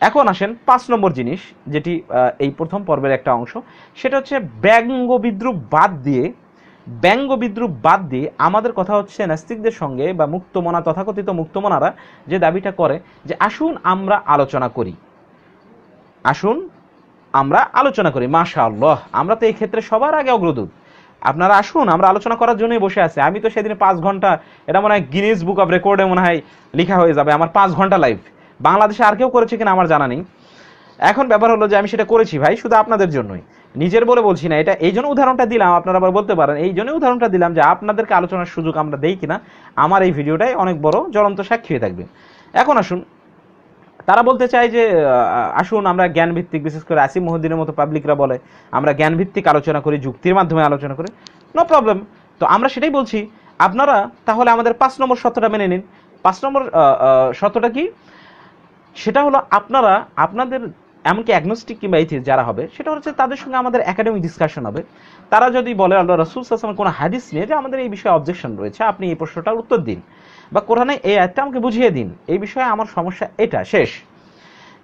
এখন আসেন 5 নম্বর জিনিস, যেটি এই প্রথম পর্বের একটা অংশ, সেটা হচ্ছে ব্যঙ্গ বিদ্রুপ বাদ দিয়ে আমাদের কথা হচ্ছে নাস্তিকদের সঙ্গে বা মুক্তমনা, তথাকথিত মুক্তমনারা যে দাবিটা করে যে আসুন আমরা আলোচনা করি, মাশাআল্লাহ, আমরা তো এই ক্ষেত্রে সবার আগে অগ্রদূত। আপনারা আসুন, আমরা আলোচনা করার জন্যই বসে আছি। আমি তো সেদিন 5 ঘন্টা, এটা মনে হয় গিনেস বুক অফ রেকর্ডে মনে হয় লেখা হয়ে যাবে আমার 5 ঘন্টা লাইভ। বাংলাদেশে আর কেউ করেছে কিনা আমার জানা নেই। এখন ব্যাপার হলো যে আমি সেটা করেছি ভাই শুধু আপনাদের জন্যই, নিজের বলে বলছি না। এটা এই জন্য উদাহরণটা দিলাম, আপনারা আবার বলতে পারেন এই জন্য উদাহরণটা দিলাম যে আপনাদেরকে আলোচনার সুযোগ আমরা দেই কিনা আমার এই ভিডিওটাই অনেক বড় জ্বলন্ত সাক্ষী হয়ে থাকবে। এখন আসুন, তারা বলতে চায় যে আসুন আমরা জ্ঞানভিত্তিক, বিশেষ করে আসিম মহিউদ্দিনের মতো পাবলিকরা বলে আমরা জ্ঞানভিত্তিক আলোচনা করি, যুক্তির মাধ্যমে আলোচনা করি। নো প্রবলেম, তো আমরা সেটাই বলছি। আপনারা তাহলে আমাদের 5 নম্বর শর্তটা মেনে নিন। 5 নম্বর শর্তটা কি? সেটা হলো আপনাদের এমনকি অ্যাগনোস্টিক কিংবা এথিস্ট যারা হবে, সেটা হচ্ছে তাদের সঙ্গে আমাদের একাডেমিক ডিসকাশন হবে। তারা যদি বলে আল্লাহ রাসূল সাল্লাল্লাহু আলাইহি ওয়াসাল্লামের কোনো হাদিস নিয়ে যে আমাদের এই বিষয়ে অবজেকশন রয়েছে, আপনি এই প্রশ্নটার উত্তর দিন, বা কোরআনে এই আয়াতটা আমাকে বুঝিয়ে দিন, এই বিষয়ে আমার সমস্যা এটা, শেষ।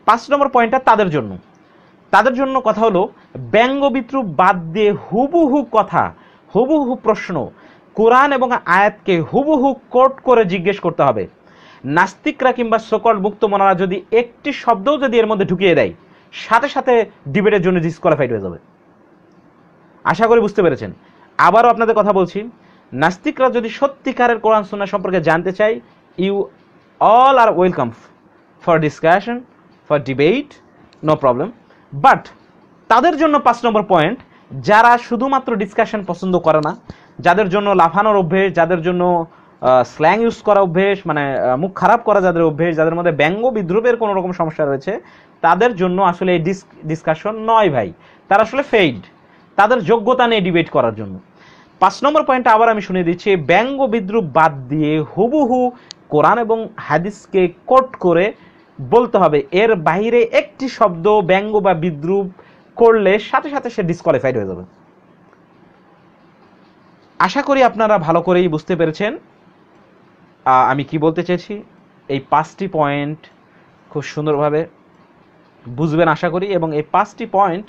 5 নম্বর পয়েন্টটা তাদের জন্য কথা হলো ব্যঙ্গ বিদ্রুপ বাদ দিয়ে হুবহু প্রশ্ন, কোরআন এবং আয়াতকে হুবহু কোট করে জিজ্ঞেস করতে হবে। নাস্তিকরা কিংবা সকল মুক্তমনারা যদি একটি শব্দও যদি এর মধ্যে ঢুকিয়ে দেয়, সাথে সাথে ডিবেটের জন্য ডিসকোয়ালিফাইড হয়ে যাবে। আশা করি বুঝতে পেরেছেন। আবারও আপনাদের কথা বলছি, নাস্তিকরা যদি সত্যিকারের কোরআন সুন্নাহ সম্পর্কে জানতে চায়, you all are welcome for discussion, for debate, no problem. But তাদের জন্য 5 নম্বর পয়েন্ট, যারা শুধুমাত্র ডিসকাশন পছন্দ করে না, যাদের জন্য লাফানোর অভ্যেস, যাদের জন্য স্ল্যাং ইউজ করা অভ্যেস, মানে মুখ খারাপ করা যাদের অভ্যেস, যাদের মধ্যে ব্যঙ্গ বিদ্রুপের কোনো রকম সমস্যা রয়েছে, তাদের জন্য আসলে এই ডিসকাশন নয় ভাই। তারা আসলে ফেইড, তাদের যোগ্যতা নেই ডিবেট করার জন্য। 5 নম্বর পয়েন্টটা আবার আমি শুনিয়ে দিচ্ছি, ব্যঙ্গ বিদ্রুপ বাদ দিয়ে হুবহু কোরআন এবং হাদিসকে কোট করে বলতে হবে। এর বাইরে একটি শব্দ ব্যঙ্গ বা বিদ্রুপ করলে সাথে সাথে সে ডিসকোয়ালিফাইড হয়ে যাবে। আশা করি আপনারা ভালো করেই বুঝতে পেরেছেন আমি কি বলতে চেয়েছি। এই 5টি পয়েন্ট খুব সুন্দরভাবে বুঝবেন আশা করি, এবং এই 5টি পয়েন্ট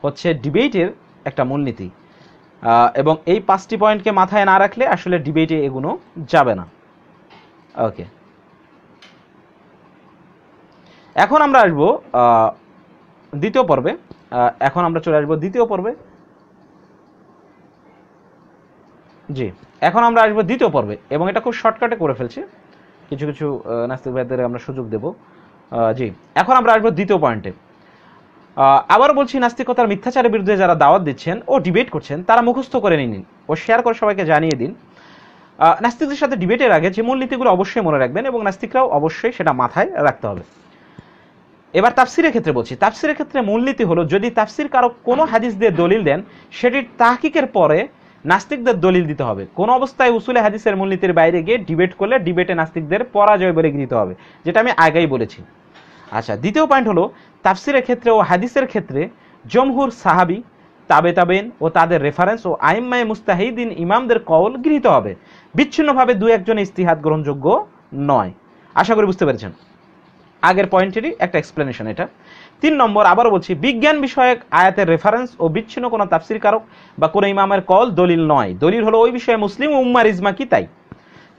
হচ্ছে ডিবেটের একটা মূলনীতি, এবং এই 5টি পয়েন্টকে মাথায় না রাখলে আসলে ডিবেটে এগুলো যাবে না। ওকে, এখন আমরা আসবো দ্বিতীয় পর্বে। এখন আমরা চলে আসবো দ্বিতীয় পর্বে। জি, এখন আমরা আসবো দ্বিতীয় পর্বে, এবং এটা খুব শর্টকাটে করে ফেলছি, কিছু কিছু নাস্তিক ভাইদের আমরা সুযোগ দেব। জি, এখন আমরা আসবো দ্বিতীয় পয়েন্টে। আবার বলছি, নাস্তিকতার মিথ্যাচারের বিরুদ্ধে যারা দাওয়াত দিচ্ছেন ও ডিবেট করছেন, তারা মুখস্থ করে নিন ও শেয়ার করে সবাইকে জানিয়ে দিন। নাস্তিকদের সাথে ডিবেটের আগে যে মূলনীতিগুলো অবশ্যই মনে রাখবেন, এবং নাস্তিকরাও অবশ্যই সেটা মাথায় রাখতে হবে। এবার তাফসিরের ক্ষেত্রে বলছি, তাফসিরের ক্ষেত্রে মূলনীতি হলো, যদি তাফসির কারো কোনো হাদিস দিয়ে দলিল দেন, সেটির তাহকিকের পরে নাস্তিকদের দলিল দিতে হবে। কোন অবস্থায় উসুলে হাদিসের মূলনীতির বাইরে গিয়ে ডিবেট করলে ডিবেটে নাস্তিকদের পরাজয় বলে গৃহীত হবে, যেটা আমি আগেই বলেছি। আচ্ছা, দ্বিতীয় পয়েন্ট হলো, তাফসিরের ক্ষেত্রে ও হাদিসের ক্ষেত্রে জমহুর সাহাবী, তাবেন ও তাদের রেফারেন্স ও আইম্মায়ে মুস্তাহিদিন ইমামদের কওল গৃহীত হবে। বিচ্ছিন্নভাবে 2-1 জন ইজতিহাদ গ্রহণযোগ্য নয়। আশা করি বুঝতে পেরেছেন। আগের পয়েন্টেরই একটা এক্সপ্লেনেশন এটা। 3 নম্বর, আবারও বলছি, বিজ্ঞান বিষয়ক আয়াতের রেফারেন্স ও বিচ্ছিন্ন কোনো তাফসির কারক বা কোনো ইমামের কল দলিল নয়, দলিল হলো ওই বিষয়ে মুসলিম ও উম্মার ইজমা কি তাই।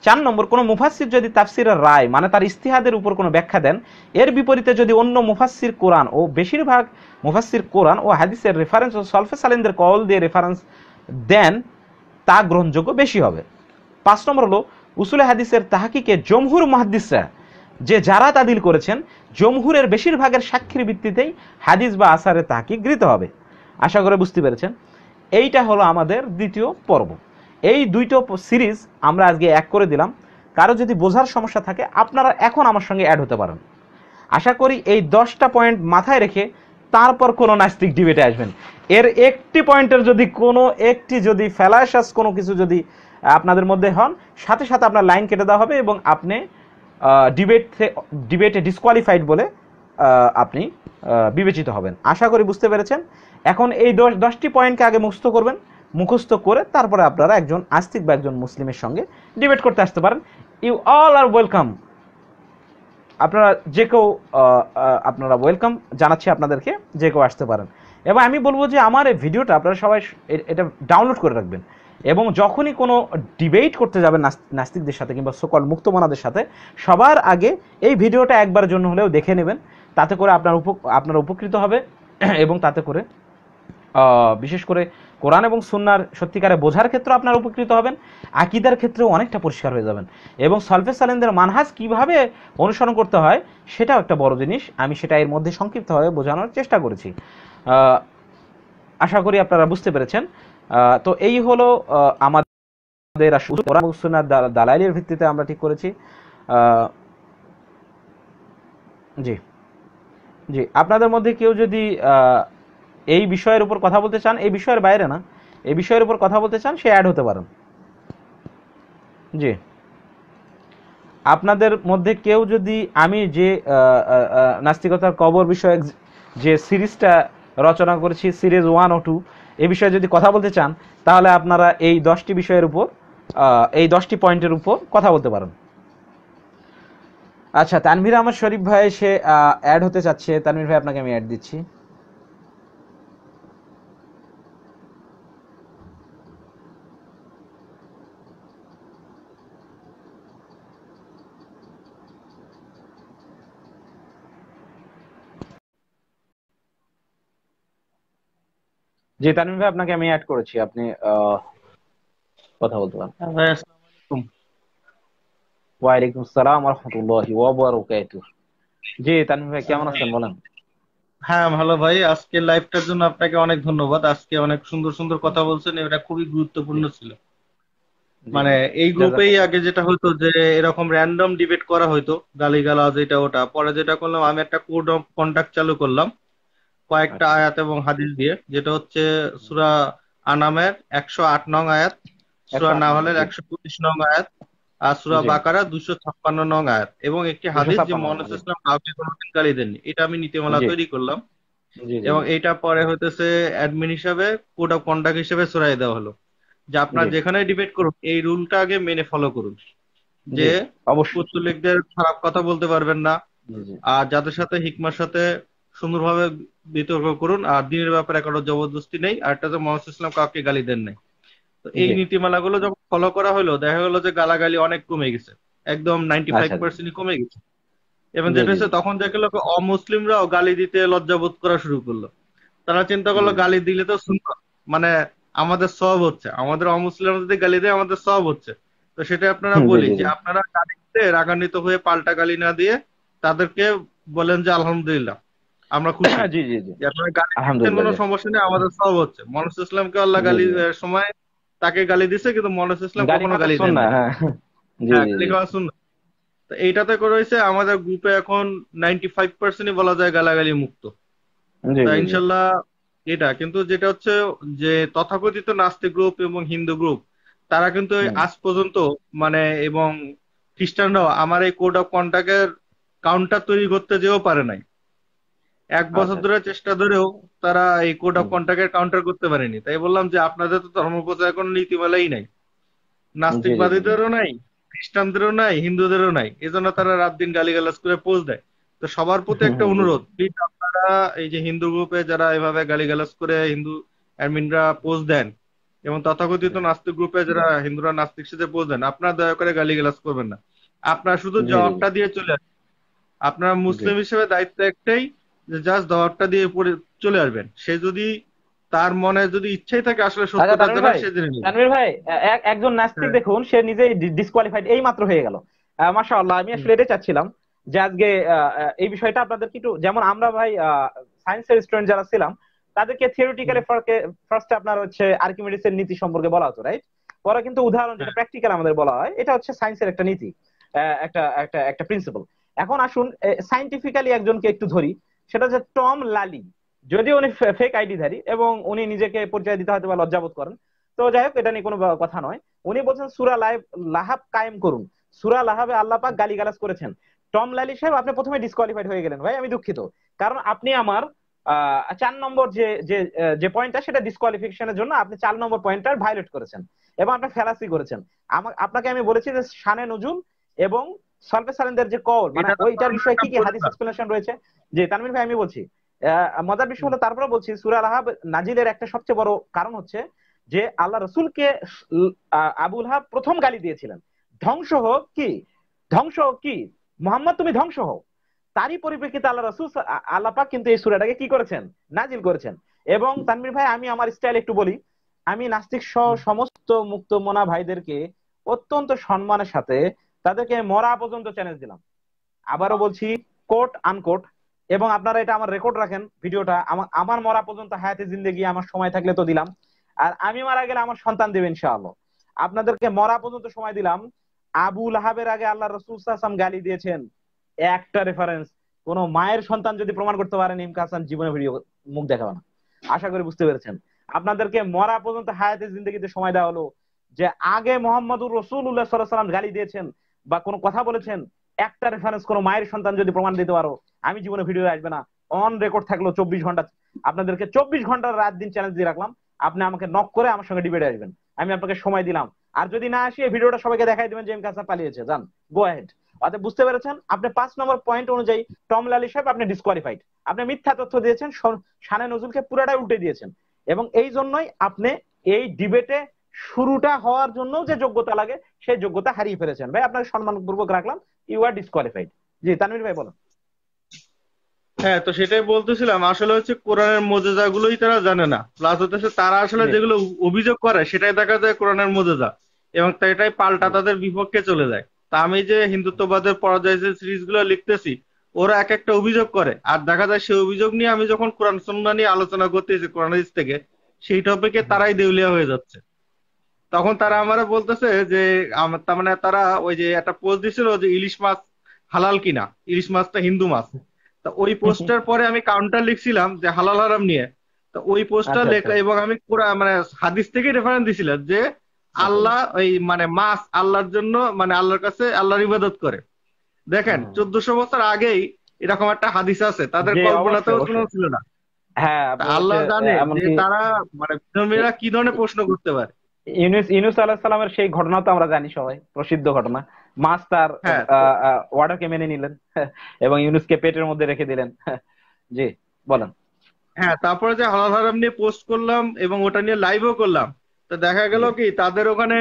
4 নম্বর, কোনো মুফাসসির যদি তাফসিরের রায় মানে তার ইস্তিহাদের উপর কোনো ব্যাখ্যা দেন, এর বিপরীতে যদি অন্য মুফাসসির কোরআন ও বেশিরভাগ মুফাসসির কোরআন ও হাদিসের রেফারেন্স ও সলফে সালেনদের কল দিয়ে রেফারেন্স দেন, তা গ্রহণযোগ্য বেশি হবে। 5 নম্বর হলো উসুলে হাদিসের তাহকিকে জমহুর মুহাদ্দিসরা যে যারা তাদিল করেছেন, জমহুরের বেশিরভাগের সাক্ষীর ভিত্তিতেই হাদিস বা আসারের তাহকিক গৃহীত হবে। আশা করে বুঝতে পেরেছেন। এইটা হলো আমাদের দ্বিতীয় পর্ব। এই দুইটো সিরিজ আমরা আজকে এক করে দিলাম। কারো যদি বোঝার সমস্যা থাকে আপনারা এখন আমার সঙ্গে অ্যাড হতে পারেন। আশা করি এই 10টা পয়েন্ট মাথায় রেখে তারপর কোনো নাস্তিক ডিবেটে আসবেন। এর একটি পয়েন্টের যদি কোনো একটি যদি ফ্যালাশাস কোনো কিছু যদি আপনাদের মধ্যে হন, সাথে সাথে আপনার লাইন কেটে দেওয়া হবে এবং আপনি ডিবেটে ডিসকোয়ালিফাইড বলে আপনি বিবেচিত হবেন। আশা করি বুঝতে পেরেছেন। এখন এই 10টি পয়েন্টকে আগে মুখস্থ করে তারপরে আপনারা একজন আস্তিক বা একজন মুসলিমের সঙ্গে ডিবেট করতে আসতে পারেন। You all are welcome. আপনারা যে কেউ আপনারা ওয়েলকাম জানাচ্ছি আপনাদেরকে, যে কেউ আসতে পারেন। এবং আমি বলবো যে আমার এই ভিডিওটা আপনারা সবাই এটা ডাউনলোড করে রাখবেন এবং যখনই কোনো ডিবেট করতে যাবেন নাস্তিকদের সাথে কিংবা সকল মুক্তমনাদের সাথে, সবার আগে এই ভিডিওটা একবারের জন্য হলেও দেখে নেবেন। তাতে করে আপনারা উপকৃত হবে এবং তাতে করে বিশেষ করে কোরআন এবং সুন্নাহর সত্যিকারে বোঝার ক্ষেত্রে আপনারা উপকৃত হবেন, আকীদার ক্ষেত্রেও অনেকটা পরিষ্কার হয়ে যাবেন এবং সলফে সালেনদের মানহাজ কিভাবে অনুসরণ করতে হয় সেটাও একটা বড় জিনিস। আমি সেটা এর মধ্যে সংক্ষিপ্তভাবে বোঝানোর চেষ্টা করেছি। আশা করি আপনারা বুঝতে পেরেছেন। তো এই হলো আমাদের কোরআন এবং সুন্নাহর দালাইলের ভিত্তিতে আমরা ঠিক করেছি। জি জি, আপনাদের মধ্যে কেউ যদি এই বিষয়ের উপর কথা বলতে চান, এই বিষয়ের বাইরে না, এই বিষয়ের উপর কথা বলতে চান, সে অ্যাড হতে পারেন। জি, আপনাদের মধ্যে কেউ যদি আমি যে নাস্তিকতার কবর বিষয়ক যে সিরিজটা রচনা করেছি, সিরিজ 1 ও 2, এই বিষয়ে যদি কথা বলতে চান, তাহলে আপনারা এই 10টি বিষয়ের উপর এই 10টি পয়েন্টের উপর কথা বলতে পারেন। আচ্ছা, তানভীর আহমদ শরীফ ভাই সে অ্যাড হতে চাচ্ছে। তানভীর ভাই, আপনাকে আমি অ্যাড দিচ্ছি। জি তানভীর ভাই, আপনাকে আমি অ্যাড করেছি, আপনি কথা বলতে পারেন। ভাই আসসালামু আলাইকুম। ওয়ালাইকুম আসসালাম ওয়া রাহমাতুল্লাহি ওয়া বারাকাতুহু। জি তানভীর ভাই, কেমন আছেন বলেন? হ্যাঁ ভালো ভাই, আজকে লাইভটার জন্য আপনাকে অনেক ধন্যবাদ। আজকে অনেক সুন্দর সুন্দর কথা বলছেন, এটা খুবই জি গুরুত্বপূর্ণ ছিল। জি মানে জি, এই গ্রুপেই জাযাকাল্লাহ। আগে যেটা হতো যে এরকম র্যান্ডম ডিবেট করা হতো, গালিগালাজ এটা ওটা। পরে যেটা করলাম, আমি একটা কোড অফ কন্ডাক্ট চালু করলাম কয়েকটা আচ্ছা আয়াত এবং হাদিস দিয়ে, যেটা হচ্ছে সূরা আনামের 108 নং আয়াত, সূরা 108 নাহলের নম্বর। জি 125 নং আয়াত, আর সূরা জি, বাকারা 256 নং আয়াত, এবং একটি হাদিস যে 256 মুহাম্মদ নম্বর। জি ইসলাম কাউকে কোনোদিন গালি দেননি। এটা আমি নীতিমালা জি তৈরি করলাম জি জি এবং জি এইটা পরে হইতেছে অ্যাডমিন হিসাবে, কোড অফ কন্ডাক্ট হিসেবে ছড়াই দেওয়া হলো যে আপনার জি যেখানে ডিবেট করুন এই রুলটা আগে মেনে ফলো করুন, জি, যে অবশ্যই। পুত্তলিকদের খারাপ কথা বলতে পারবেন না, জি জি আর যাদের সাথে হিকমার সাথে সুন্দরভাবে বিতর্ক করুন, আর দিনের ব্যাপারে কারো জবরদস্তি নেই, আর এটা যে মোহাম্মদ ইসলাম কাউকে গালি দেন নাই। তো এই জি। নীতিমালাগুলো যখন ফলো করা হলো, দেখা গেলো যে গালাগালি অনেক কমে গেছে, একদম ফাইভ আচ্ছা। পার্সেন্টই কমে গেছে। এবং জি যেটা জি হচ্ছে, জি তখন দেখা গেলো অমুসলিমরাও গালি দিতে লজ্জাবোধ করা শুরু করলো। তারা চিন্তা জি করলো গালি দিলে তো মানে আমাদের সব হচ্ছে, আমাদের অমুসলিম যদি গালি দেয় আমাদের সব হচ্ছে। তো সেটা আপনারা জি বলি জি যে জি আপনারা গালি দিতে রাগান্বিত হয়ে পাল্টা গালি না দিয়ে তাদেরকে বলেন যে আলহামদুলিল্লাহ, আমরা খুশি জি জি জি, যে আপনারা গালি দিচ্ছেন, আলহামদুলিল্লাহ। কোনো জি সমস্যা নেই, আমাদের সব হচ্ছে। মনোজ ইসলামকে আল্লাহ জি গালি জি, সময় তাকে গালি দিছে, কিন্তু মনোজ ইসলাম গালি কখনো খাওয়া গালি দেন সুন্নাহ। নাই। হ্যাঁ জি হ্যাঁ, জি গালি জি খাওয়া শুন। তো এইটাতে করে হয়েছে আমাদের গ্রুপে এখন 95%ই বলা যায় গালাগালি মুক্ত। জি তা জি জি ইনশাল্লাহ। এটা কিন্তু যেটা হচ্ছে যে তথাকথিত নাস্তিক গ্রুপ এবং হিন্দু গ্রুপ, তারা কিন্তু এই হুম, আজ পর্যন্ত মানে, এবং খ্রিস্টানরাও আমার এই কোড অফ কন্ডাক্টের কাউন্টার তৈরি করতে যেও পারে নাই। 1 বছর আচ্ছা। ধরে চেষ্টা ধরেও তারা এই কোড অফ হুম, কন্ডাক্টের কাউন্টার করতে পারেনি। তাই বললাম যে আপনাদের তো ধর্ম প্রচারের কোনো নীতিমালাই নাই, জি জি জি জি নাস্তিকবাদীদেরও নাই, খ্রিস্টানদেরও নাই, হিন্দুদেরও নাই, এজন্য তারা রাত দিন গালিগালাজ করে পোজ দেয়। তো সবার প্রতি হুম, একটা হুম, জি, জি। অনুরোধ, প্লিজ আপনারা এই যে হিন্দু গ্রুপে যারা এভাবে গালিগালাজ করে হিন্দু অ্যাডমিনরা পোস্ট দেন, এবং তথাকথিত নাস্তিক গ্রুপে যারা হিন্দুরা নাস্তিক সাথে পোস্ট দেন, আপনারা দয়া করে গালিগালাজ করবেন না। আপনারা শুধু জি, জি, জবাবটা দিয়ে চলে আসবেন। আপনারা জি। মুসলিম হিসেবে দায়িত্ব একটাই, যে জাস্ট জবাবটা দিয়ে পরে চলে আসবেন। সে যদি তার মনে যদি ইচ্ছাই থাকে আসলে আচ্ছা সত্যটা তানভীর জানার, ভাই, সে জেনে নেবে। তানভীর ভাই, একজন নাস্তিক হ্যাঁ। দেখুন, সে নিজেই ডিসকোয়ালিফাইড এই মাত্র হয়ে গেল। মাশাআল্লাহ, আমি হুম। আসলে এটাই চাচ্ছিলাম যে আজকে এই বিষয়টা আপনাদের একটু, যেমন আমরা ভাই সায়েন্সের স্টুডেন্ট যারা ছিলাম তাদেরকে হুম। থিওরিটিক্যালি ফার্স্ট আপনার হচ্ছে আর্কিমিডিসের নীতি সম্পর্কে বলা হতো, রাইট? পরে কিন্তু উদাহরণ যেটা হ্যাঁ। প্র্যাকটিক্যাল আমাদের বলা হয়, এটা হচ্ছে সায়েন্সের একটা নীতি, একটা একটা একটা প্রিন্সিপাল। এখন আসুন সাইন্টিফিক্যালি একজনকে একটু ধরি, সেটা হচ্ছে টম লালি। যদিও উনি ফেক আইডিধারী এবং উনি নিজেকে পরিচয় দিতে হয়তো বা লজ্জাবোধ করেন, তো যাই হোক, এটা নিয়ে কোনো কথা নয়। উনি বলছেন সূরা লাহাব কায়েম করুন। সূরা লাহাবে আল্লাহ পাক গালিগালাজ করেছেন। টম লালি সাহেব, আপনি প্রথমে ডিসকোয়ালিফাইড হয়ে গেলেন ভাই, আমি দুঃখিত। কারণ আপনি আমার 4 নম্বর যে পয়েন্টটা, সেটা ডিসকোয়ালিফিকেশনের জন্য আপনি 4 নম্বর পয়েন্টটা ভায়োলেট করেছেন এবং আপনি ফেলাসি করেছেন। আপনাকে আমি বলেছি যে শানে নজুল এবং সলফে সালেনদের যে কওল, মানে এটা তো ওইটার কোরআনের বিষয়ে একটা কি কি হাদিস মজেজা। এক্সপ্লেনেশন রয়েছে। যে তানভীর ভাই, আমি বলছি, মজার বিষয় হুম। হলো, তারপরে বলছি, সূরা লাহাব নাজিলের একটা সবচেয়ে বড় কারণ হচ্ছে যে আল্লাহ রসুলকে আবুল হাব প্রথম গালি দিয়েছিলেন, ধ্বংস হোক কি, ধ্বংস হোক কি, মোহাম্মদ তুমি ধ্বংস হও। তারই পরিপ্রেক্ষিতে আল্লাহ রসুল আল্লাহ পাক কিন্তু এই সূরাটাকে কি করেছেন, নাজিল করেছেন। এবং তানভীর ভাই, আমি আমার স্টাইল একটু বলি, আমি নাস্তিক সহ হুম। সমস্ত মুক্তমনা ভাইদেরকে অত্যন্ত সম্মানের সাথে তাদেরকে মরা পর্যন্ত চ্যালেঞ্জ দিলাম। আবারও বলছি, কোট আনকোট, এবং আপনারা এটা আমার রেকর্ড রাখেন, ভিডিওটা আমার আমার মরা পর্যন্ত, হায়াতে জিন্দেগি আমার সময় থাকলে তো দিলাম, আর আমি মারা গেলে আমার সন্তান দেবে ইনশাআল্লাহ। আপনাদেরকে মরা পর্যন্ত সময় দিলাম। আবু লাহাবের আগে আল্লাহ রসুল সাল্লাল্লাহু আলাইহি ওয়াসাল্লাম গালি দিয়েছেন, একটা রেফারেন্স কোন মায়ের সন্তান যদি প্রমাণ করতে পারেন, ইমকা হাসান জীবনে ভিডিও মুখ দেখাবে না। আশা করি বুঝতে পেরেছেন। আপনাদেরকে মরা পর্যন্ত হায়াতে জিন্দেগিতে সময় দেওয়া হলো, যে আগে মোহাম্মদুর রাসূলুল্লাহ সাল্লাল্লাহু আলাইহি ওয়াসাল্লাম গালি দিয়েছেন বা কোনো কথা বলেছেন, একটা রেফারেন্স কোনো মায়ের সন্তান যদি প্রমাণ দিতে পারো, আমি জীবনে ভিডিও আসবে না। অন রেকর্ড থাকলো 24 ঘন্টা, আপনাদেরকে 24 ঘন্টার রাত দিন চ্যালেঞ্জ দিয়ে রাখলাম। আপনি আমাকে নক করে আমার সঙ্গে ডিবেটে আসবেন, আমি আপনাকে সময় দিলাম। আর যদি না আসি, এই ভিডিওটা সবাইকে দেখাই দিবেন যে এম কাসা পালিয়েছে, যান, গো আহেড। অর্থাৎ বুঝতে পেরেছেন, আপনি 5 নম্বর পয়েন্ট অনুযায়ী টম লালি সাহেব আপনি ডিসকোয়ালিফাইড। আপনি মিথ্যা তথ্য দিয়েছেন, শানে নজরুলকে পুরাটাই উল্টে দিয়েছেন, এবং এই জন্যই আপনি এই ডিবেটে শুরুটা হওয়ার জন্য যে যোগ্যতা লাগে, সেই যোগ্যতা হারিয়ে ফেলেছেন ভাই। আপনাকে সম্মানপূর্বক রাখলাম, ইউ আর ডিসকোয়ালিফাইড। জি তানভীর ভাই বলুন। হ্যাঁ, তো সেটাই বলতেছিলাম, আসলে হচ্ছে কোরআনের মজেজা গুলোই তারা জানে না, প্লাস হচ্ছে তারা আসলে জি, যেগুলো অভিযোগ করে সেটাই দেখা যায় কোরআনের মজেজা, এবং এটাই পাল্টা জি, তাদের বিপক্ষে চলে যায়। তা আমি যে হিন্দুত্ববাদের পরাজয় যে সিরিজ গুলো লিখতেছি, ওরা এক একটা অভিযোগ করে, আর দেখা যায় সেই অভিযোগ নিয়ে আমি যখন কোরআন সুন্নাহ নিয়ে আলোচনা করতেছি কোরআন হাদিস থেকে, সেই টপিকে তারাই দেউলিয়া হয়ে যাচ্ছে। তখন তারা আমারে বলতেছে যে তার মানে তারা ওই যে একটা পোস্ট দিছিল যে ইলিশ মাছ হালাল কিনা, ইলিশ মাছটা হিন্দু মাছ। তা ওই পোস্টের পরে আমি কাউন্টার লিখছিলাম যে হালাল হারাম নিয়ে। তো ওই পোস্টটা আচ্ছা, আচ্ছা, লেখা, এবং আমি পুরা মানে হাদিস থেকে রেফারেন্স দিছিলাম যে আচ্ছা, আল্লাহ ওই মানে মাছ আল্লাহর জন্য, মানে আল্লাহর কাছে আল্লাহর ইবাদত করে। দেখেন, হুম, 1400 বছর আগেই এরকম একটা হাদিস আছে, তাদের জি, অবশ্যই, কল্পনাতেও কোনো অবশ্যই। ছিল না। হ্যাঁ, তা আপনার হচ্ছে আল্লাহ জানে যে এমনকি তারা মানে বিধর্মীরা কি ধরনের প্রশ্ন করতে পারে। ইউনুস ইউনুস আলাহিসাল্লামের সেই ঘটনা তো আমরা জানি সবাই, প্রসিদ্ধ ঘটনা। মাছ তার হ্যাঁ। তো ওয়ার্ডারকে মেনে নিলেন এবং ইউনুসকে পেটের মধ্যে রেখে দিলেন। জি, বলেন। হ্যাঁ, তারপরে যে হালাল হারাম নিয়ে পোস্ট করলাম এবং ওটা নিয়ে লাইভও করলাম, তো দেখা গেল জি, কি তাদের ওখানে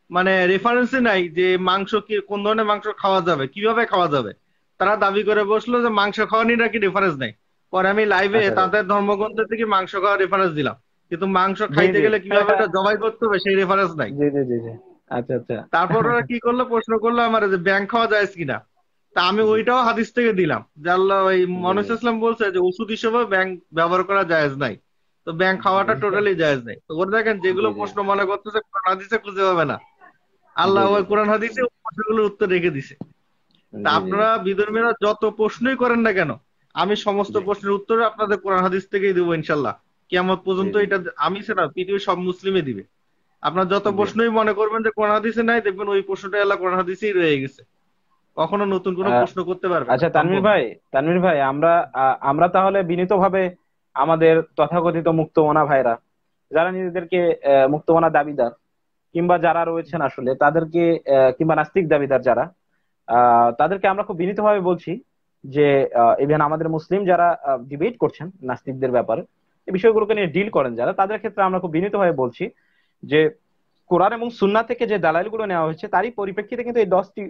মানে রেফারেন্সই নাই যে মাংস কি কোন ধরনের মাংস খাওয়া যাবে, কিভাবে খাওয়া যাবে। তারা দাবি করে বসলো যে মাংস খাওয়া নিয়ে নাকি রেফারেন্স নাই। পরে আমি লাইভে আচ্ছা, আচ্ছা, তাদের ধর্মগ্রন্থ থেকে মাংস খাওয়ার রেফারেন্স দিলাম, কিন্তু মাংস জি, খাইতে জি, গেলে কিভাবে এটা জবাই করতে হবে সেই রেফারেন্স নাই। জি, জি, জি, জি, আচ্ছা, আচ্ছা, তারপর ওরা কি করলো, প্রশ্ন করলো আমার যে ব্যাংক খাওয়া যায় কিনা। তা আমি জি, ওইটাও হাদিস থেকে দিলাম যে আল্লাহ ওই জি, মনুস ইসলাম বলছে যে ওষুধ হিসেবে ব্যাংক ব্যবহার করা জায়েজ নাই। তো ব্যাংক জি, খাওয়াটা টোটালি জায়েজ নাই। তো ওরা দেখেন জি, যেগুলো জি, প্রশ্ন মনে করতেছে কোরআন হাদিসে খুঁজে পাবে না, জি, আল্লাহ জি, ওই কোরআন হাদিসে ওই প্রশ্নগুলোর উত্তর রেখে দিছে। তা জি, জি, আপনারা বিধর্মীরা যত প্রশ্নই করেন না কেন, আমি সমস্ত জি, প্রশ্নের উত্তর আপনাদের কোরআন হাদিস থেকেই দেবো ইনশাল্লাহ। কিয়ামত জি, পর্যন্ত জি, এটা আমি ছাড়া পৃথিবীর সব মুসলিমই দিবে। আপনার যত জি। প্রশ্নই মনে করবেন যে কোরআন হাদিসে নাই, দেখবেন ওই প্রশ্নটা আল্লাহ কোরআন হাদিসেই রয়ে গেছে, কখনো নতুন কোনো আহ, প্রশ্ন করতে পারবে না, আচ্ছা তানভীর সম্ভব না। ভাই, তানভীর ভাই, আমরা তাহলে বিনীতভাবে আমাদের তথাকথিত মুক্তমনা ভাইরা, যারা নিজেদেরকে মুক্তমনা দাবিদার, কিংবা যারা রয়েছেন আসলে তাদেরকে, কিংবা নাস্তিক দাবিদার যারা, তাদেরকে আমরা খুব বিনীতভাবে বলছি যে ইভেন আমাদের মুসলিম যারা ডিবেট করছেন নাস্তিকদের ব্যাপারে এই বিষয়গুলোকে নিয়ে ডিল করেন যারা, তাদের ক্ষেত্রে আমরা খুব বিনীতভাবে বলছি যে কোরআন এবং সুন্নাহ থেকে যে দালাইলগুলো নেওয়া হয়েছে তারই পরিপ্রেক্ষিতে কিন্তু এই 10টি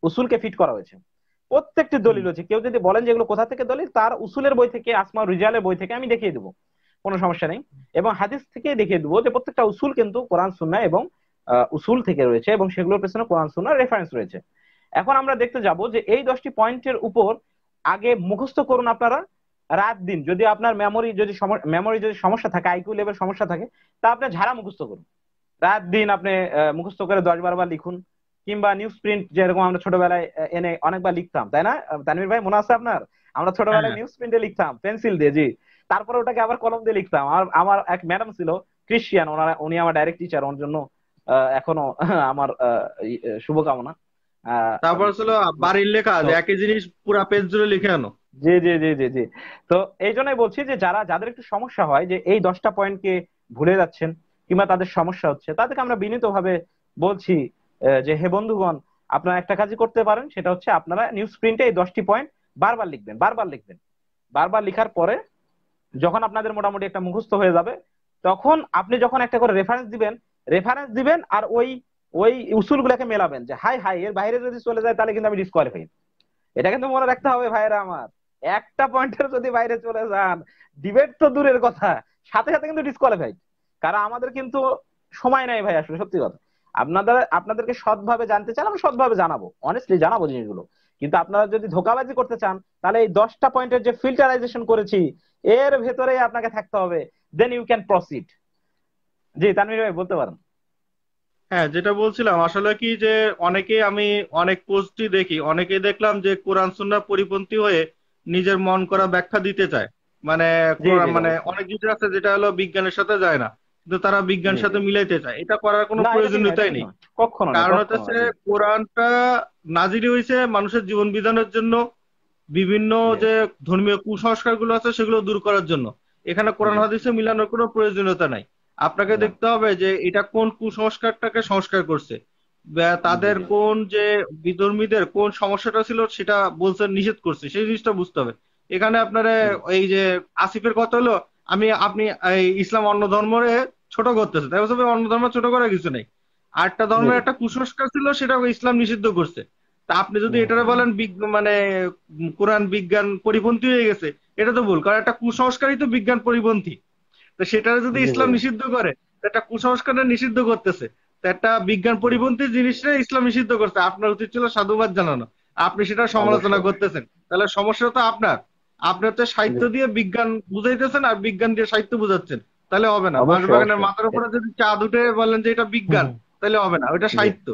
উসুলকে ফিট করা হয়েছে। প্রত্যেকটি হুম। দলিল হচ্ছে, কেউ যদি বলেন যে এগুলো কোথা থেকে দলিল, তার উসুলের বই থেকে, আসমা রিজালের বই থেকে আমি দেখিয়ে দেবো, কোনো সমস্যা নেই। এবং হাদিস থেকে দেখিয়ে দেবো যে প্রত্যেকটা উসুল কিন্তু কোরআন সুন্নাহ এবং উসুল থেকে রয়েছে এবং সেগুলোর পেছনে কোরআন সুন্নাহর রেফারেন্স রয়েছে। এখন আমরা দেখতে যাব যে এই 10টি পয়েন্টের উপর আগে মুখস্থ করুন আপনারা রাত দিন। যদি আপনার মেমোরি যদি সমস্যা থাকে, আইকিউ লেভেল সমস্যা থাকে, তা আপনি ঝাড়া মুখস্থ করুন। রাত দিন আপনি মুখস্থ করে 10-12 বার লিখুন। কিংবা নিউজ প্রিন্ট যেরকম আমরা ছোটবেলায় এনে অনেকবার লিখতাম, তাই না তানভীর ভাই, মনে আছে আপনার? আমরা ছোটবেলায় হ্যাঁ, নিউজ প্রিন্টে লিখতাম পেন্সিল দিয়ে, জি। তারপরে ওটাকে আবার কলম দিয়ে লিখতাম। আর আমার এক ম্যাডাম ছিল ক্রিশ্চিয়ান, উনি আমার ডাইরেক্ট টিচার, ওর জন্য এখনো আমার শুভকামনা। আহ, তারপর ছিল বাড়ির লেখা তো যে একই জিনিস পুরা পেজ জুড়ে লিখে আনো। জি জি জি জি জি। তো এই জন্যই বলছি যে যাদের একটু সমস্যা হয় যে এই 10টা পয়েন্টকে ভুলে যাচ্ছেন কিংবা তাদের সমস্যা হচ্ছে, তাদেরকে আমরা বিনীতভাবে বলছি যে হে বন্ধুগণ, আপনারা একটা কাজই করতে পারেন, সেটা হচ্ছে আপনারা নিউজ প্রিন্টে এই 10টি পয়েন্ট বারবার লিখবেন, বারবার লিখবেন। বারবার লিখার পরে যখন আপনাদের মোটামুটি একটা মুখস্থ হয়ে যাবে, তখন আপনি যখন একটা করে রেফারেন্স দিবেন আর ওই ওই উসুলগুলোকে মেলাবেন যে হাই হাই এর বাইরে যদি চলে যায় তাহলে কিন্তু আমি ডিসকোয়ালিফাই। এটা কিন্তু মনে রাখতে হবে ভাইয়েরা আমার। একটা পয়েন্টের যদি বাইরে চলে যান, ডিবেট তো দূরের কথা, সাথে সাথে কিন্তু ডিসকোয়ালিফাইড। কারণ আমাদের কিন্তু সময় নাই ভাই, আসলে সত্যি কথা। আপনাদেরকে সৎভাবে জানতে চান, আমরা সৎভাবে জানাবো, অনেস্টলি জানাবো জিনিসগুলো। কিন্তু আপনারা যদি ধোঁকাবাজি করতে চান, তাহলে এই 10টা পয়েন্টের যে ফিল্টারাইজেশন করেছি এর ভেতরেই আপনাকে থাকতে হবে, দেন ইউ ক্যান প্রসিড। জি তানভীর ভাই বলতে পারেন। হ্যাঁ, যেটা বলছিলাম আসলে কি যে আমি অনেক পোস্টই দেখি, অনেকেই দেখলাম যে কোরআন সুন্নাহ পরিপন্থী হয়ে নিজের মন করা ব্যাখ্যা দিতে চায়। মানে জি জি মানে অবশ্যই। অনেক কিছু আছে যেটা হলো বিজ্ঞানের সাথে যায় না, কিন্তু তারা জি বিজ্ঞানের জি। সাথে মিলাইতে চায়। এটা করার কোনো না এটা ঠিক নয়, এটা প্রয়োজনীয়তাই ঠিক নেই। নয়, কখনো নয়, কারণ কখনো হচ্ছে নয়। জি কোরআনটা নাজিল হয়েছে মানুষের জীবন বিধানের জন্য, বিভিন্ন জি যে ধর্মীয় কুসংস্কার গুলো আছে সেগুলো দূর করার জন্য। এখানে কোরআন জি। হাদিসে মিলানোর কোনো প্রয়োজনীয়তা নাই। আপনাকে না। দেখতে হবে যে এটা কোন কুসংস্কারটাকে সংস্কার করছে, বা জি তাদের জি কোন যে বিধর্মীদের কোন সমস্যাটা ছিল সেটা বলছে, নিষেধ করছে, সেই জিনিসটা বুঝতে হবে। এখানে আপনারা জি এই যে আসিফের কথা হলো, আপনি এই ইসলাম অন্য ধর্মরে ছোট করতেছে, তাই বলছে ভাই, অন্য ধর্ম ছোট করার কিছু নেই। আরেকটা জি ধর্মের জি। একটা কুসংস্কার ছিল, সেটা ইসলাম নিষিদ্ধ করছে। তা আপনি যদি হুম, এটারে হুম, বলেন মানে কোরআন বিজ্ঞান পরিপন্থী হয়ে গেছে, এটা তো ভুল, কারণ একটা কুসংস্কারই তো বিজ্ঞান পরিপন্থী। তো সেটা যদি জি জি। ইসলাম নিষিদ্ধ করে, তো একটা কুসংস্কারে নিষিদ্ধ করতেছে, তো একটা বিজ্ঞান পরিপন্থী জিনিসটা ইসলাম নিষিদ্ধ করছে, আপনার উচিত ছিল সাধুবাদ জানানো। আপনি সেটা সমালোচনা অবশ্যই অবশ্যই। করতেছেন, তাহলে সমস্যা তো আপনার। আপনি হচ্ছে জি। সাহিত্য দিয়ে বিজ্ঞান বুঝাইতেছেন আর বিজ্ঞান দিয়ে সাহিত্য বুঝাচ্ছেন, তাহলে হবে না। অবশ্যই বাঁশবাগানের অবশ্যই। মাথার উপরে যদি চাঁদ উঠে বলেন যে এটা হুম, বিজ্ঞান, হুম। তাহলে হবে না, ওটা জি সাহিত্য।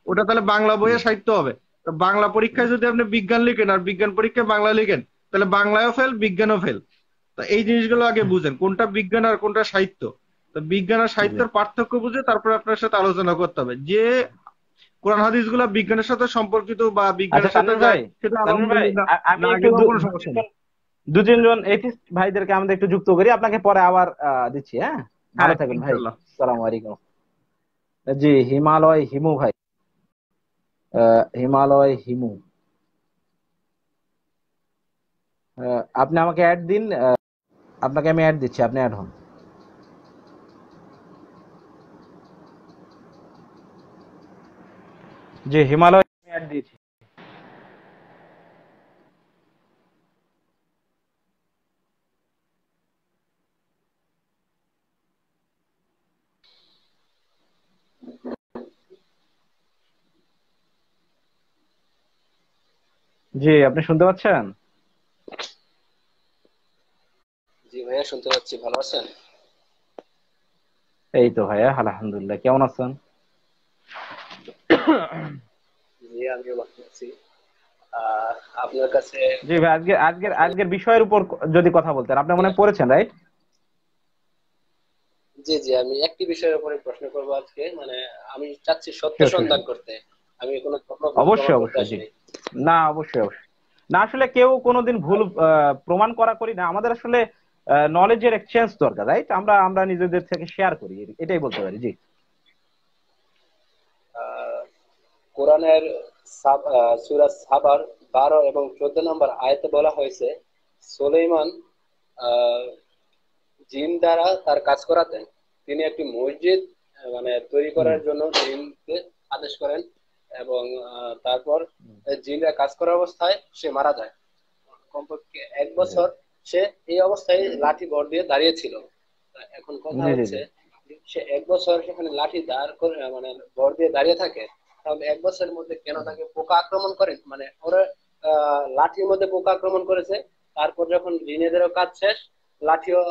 ওটা তাহলে বাংলা জি বইয়ে সাহিত্য হবে। তো বাংলা জি। পরীক্ষায় যদি আপনি বিজ্ঞান লিখেন আর বিজ্ঞান পরীক্ষায় বাংলা লিখেন, তাহলে বাংলায়ও ফেল, বিজ্ঞানও ফেল। তো এই জিনিসগুলো আগে বুঝেন, কোনটা বিজ্ঞান আর কোনটা সাহিত্য। তো বিজ্ঞান আর জি। সাহিত্যের পার্থক্য বুঝে তারপরে আপনার সাথে আলোচনা করতে হবে। যে কোরআন হাদিস গুলা বিজ্ঞানের সাথে সম্পর্কিত বা আচ্ছা বিজ্ঞানের সাথে তানভীর ভাই, যায়, সেটা তানভীর ভাই, আলহামদুলিল্লাহ, আমি না একটু গেলেও কোনো সমস্যা নেই। দু তিনজন এথিস্ট ভাইদেরকে আমাদের একটু যুক্ত করি, আপনাকে পরে আবার দিচ্ছি, হ্যাঁ? ভালো হ্যাঁ, থাকবেন ভাই। ইনশাল্লাহ। আসসালামু আলাইকুম। জি, হিমালয় হিমু ভাই, হিমালয় হিমু, আপনি আমাকে অ্যাড দিন, আপনাকে আমি অ্যাড দিচ্ছি, আপনি অ্যাড হন। জি হিমালয় অ্যাড দিয়েছি। জি আপনি শুনতে পাচ্ছেন? জি ভাইয়া, শুনতে পাচ্ছি। ভালো আছেন? এই তো ভাইয়া আলহামদুলিল্লাহ, কেমন আছেন? জি, আমিও ভালো আছি। আহ আপনার কাছে জি ভাই, আজকে আজকের প্রশ্ন। আজকের বিষয়ের উপর যদি কথা বলতেন, আপনি মনে হয় পড়েছেন, রাইট? জি জি, আমি একটি বিষয়ের উপরে প্রশ্ন করবো আজকে। মানে আমি চাচ্ছি সত্য শিওর শিওর সন্ধান শিওর। করতে। আমি কোনো ধর্ম ভুল প্রমাণ অবশ্যই করতে অবশ্যই, জি। আসিনি। না অবশ্যই অবশ্যই। না আসলে কেউ কোনোদিন ভুল আর প্রমাণ করা করি না, আমাদের আসলে নলেজের এক্সচেঞ্জ দরকার, রাইট? আমরা আমরা নিজেদের থেকে শেয়ার করি, এটাই বলতে পারি, জি। কোরআনের সূরা সাবার 12 এবং 14 নম্বর আয়াতে বলা হয়েছে সুলাইমান আহ জিন দ্বারা তার কাজ করাতেন। তিনি একটি মসজিদ মানে তৈরি হুম করার জন্য জিনকে আদেশ করেন এবং তারপর জিনরা কাজ করার অবস্থায় সে মারা যায়। কমপক্ষে 1 বছর সে এই অবস্থায় লাঠি ভর দিয়ে দাঁড়িয়ে ছিল। এখন কথা জি জি হচ্ছে জি যে সে 1 বছর সেখানে লাঠি দাঁড় করে মানে ভর দিয়ে দাঁড়িয়ে থাকে, তাহলে 1 বছরের মধ্যে কেন তাকে পোকা আক্রমণ করে? মানে ওরা লাঠির মধ্যে পোকা আক্রমণ করেছে, তারপর যখন জিনেদেরও কাজ শেষ, লাঠিও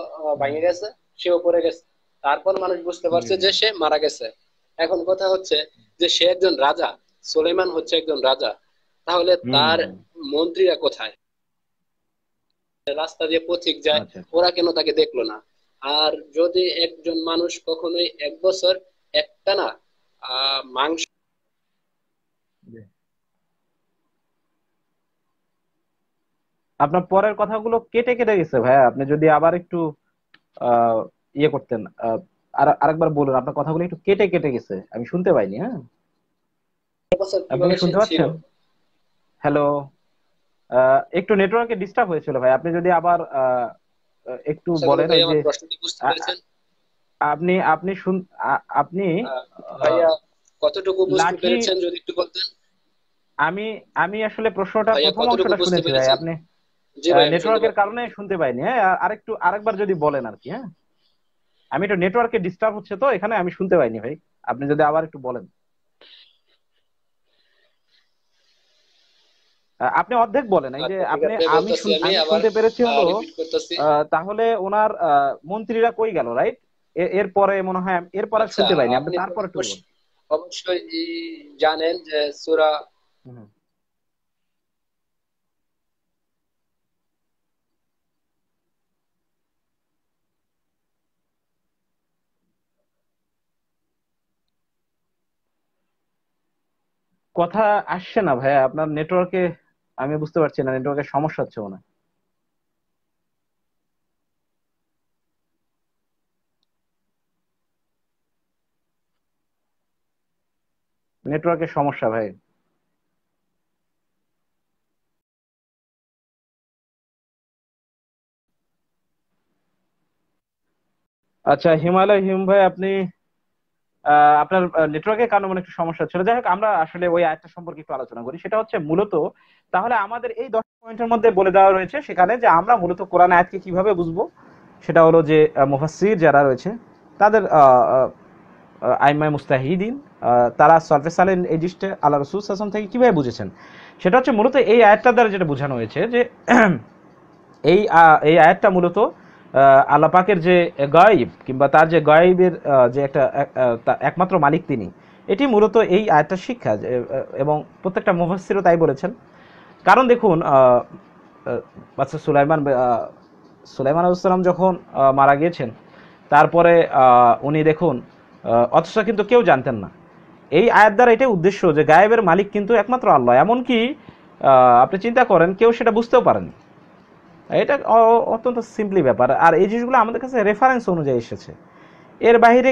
ভেঙে গেছে, সেও পড়ে গেছে, তারপর মানুষ বুঝতে জি পারছে জি যে সে মারা গেছে। এখন কথা হচ্ছে যে সে একজন রাজা, সুলেমান হচ্ছে একজন রাজা, তাহলে তার হুম মন্ত্রীরা কোথায়? রাস্তা দিয়ে পথিক যায়, আচ্ছা আচ্ছা ওরা কেন তাকে দেখলো না? আর যদি একজন মানুষ কখনোই 1 বছর একটানা মাংস জি। আপনার পরের কথাগুলো কেটে কেটে গেছে ভাইয়া, আপনি যদি আবার একটু আহ ইয়ে করতেন, আর আরেকবার বলুন, আপনার কথাগুলো একটু কেটে কেটে গেছে, আমি শুনতে পাইনি। হ্যাঁ, বছর আপনি কিভাবে কি সে শুনতে ছিল? পাচ্ছেন? হ্যালো, একটু নেটওয়ার্কে ডিস্টার্ব হয়েছিল ভাই, আপনি যদি আবার একটু আশা করি বলেন ভাই ওই যে আমার প্রশ্নটি বুঝতে আ- আ- পেরেছেন। আপনি আপনি শুন আপনি আহ, ভাইয়া কতটুকু বুঝতে লাঠি, পেরেছেন যদি একটু বলতেন। আমি আমি আসলে প্রশ্নটা ভাইয়া প্রথম কতটুকু অংশটা বুঝতে শুনেছি ভাই, পেরেছেন? আপনি জি ভাই আমি শুনতে নেটওয়ার্কের পাচ্ছি। কারণে শুনতে পাইনি। হ্যাঁ, আরেকবার যদি বলেন আর কি। হ্যাঁ, আমি একটু নেটওয়ার্কে ডিস্টার্ব হচ্ছে তো এখানে, আমি শুনতে পাইনি ভাই, আপনি যদি আবার একটু বলেন। আপনি অর্ধেক বলেন, এই যে আচ্ছা ঠিক আপনি, আছে, বলতেছি আমি আমি আবার শুনতে পেরেছি হলো রিপিট করতেছি। তাহলে ওনার মন্ত্রীরা কই গেল, রাইট? এরপরে মনে হয়, এরপরে আচ্ছা, শুনতে পাইনি, আপনি আপনি তো তারপর একটু বলুন। অবশ্যই জানেন যে সূরা হুম। কথা আসছে না ভাইয়া আপনার নেটওয়ার্কে, আমি বুঝতে পারছি না, নেটওয়ার্কের সমস্যা হচ্ছে মনে হয়। নেটওয়ার্কের সমস্যা ভাই। আচ্ছা, হিমালয় হিম ভাই, আপনি আপনার নেটওয়ার্কের কারণে মনে একটু সমস্যা ছিল। যাই হোক, আমরা আসলে ওই আয়াতটা সম্পর্কে একটু আলোচনা করি। সেটা হচ্ছে মূলত, তাহলে আমাদের এই 10 পয়েন্টের মধ্যে বলে দেওয়া রয়েছে সেখানে যে আমরা মূলত কোরআন আয়াতকে কিভাবে বুঝবো। সেটা হলো যে মুফাসসির যারা রয়েছে তাদের আইমায়ে মুস্তাহিদিন, তারা সলফে সালেহ এই জিনিসটা আল্লাহ রাসূল সাল্লাল্লাহু আলাইহি ওয়াসাল্লাম থেকে কিভাবে বুঝেছেন। সেটা হচ্ছে মূলত এই আয়াতটা দ্বারা যেটা বোঝানো হয়েছে যে এই আয়াতটা মূলত আল্লাহ পাকের যে গায়েব, কিংবা তার যে গায়েবের যে একটা একমাত্র মালিক তিনি, এটি মূলত এই আয়াতটার শিক্ষা এবং প্রত্যেকটা মুফাসসিরও তাই বলেছেন। কারণ দেখুন, বাদশা সুলাইমান আলাইহিস সালাম যখন মারা গিয়েছেন, তারপরে উনি দেখুন, অথচ কিন্তু কেউ জানতেন না। এই আয়াত দ্বারা এটাই উদ্দেশ্য যে গায়েবের মালিক কিন্তু একমাত্র আল্লাহ, এমনকি আপনি চিন্তা করেন কেউ সেটা বুঝতেও পারেনি। এটা অত্যন্ত সিম্পলি ব্যাপার। আর এই জিনিসগুলো আমাদের কাছে রেফারেন্স অনুযায়ী এসেছে, এর বাইরে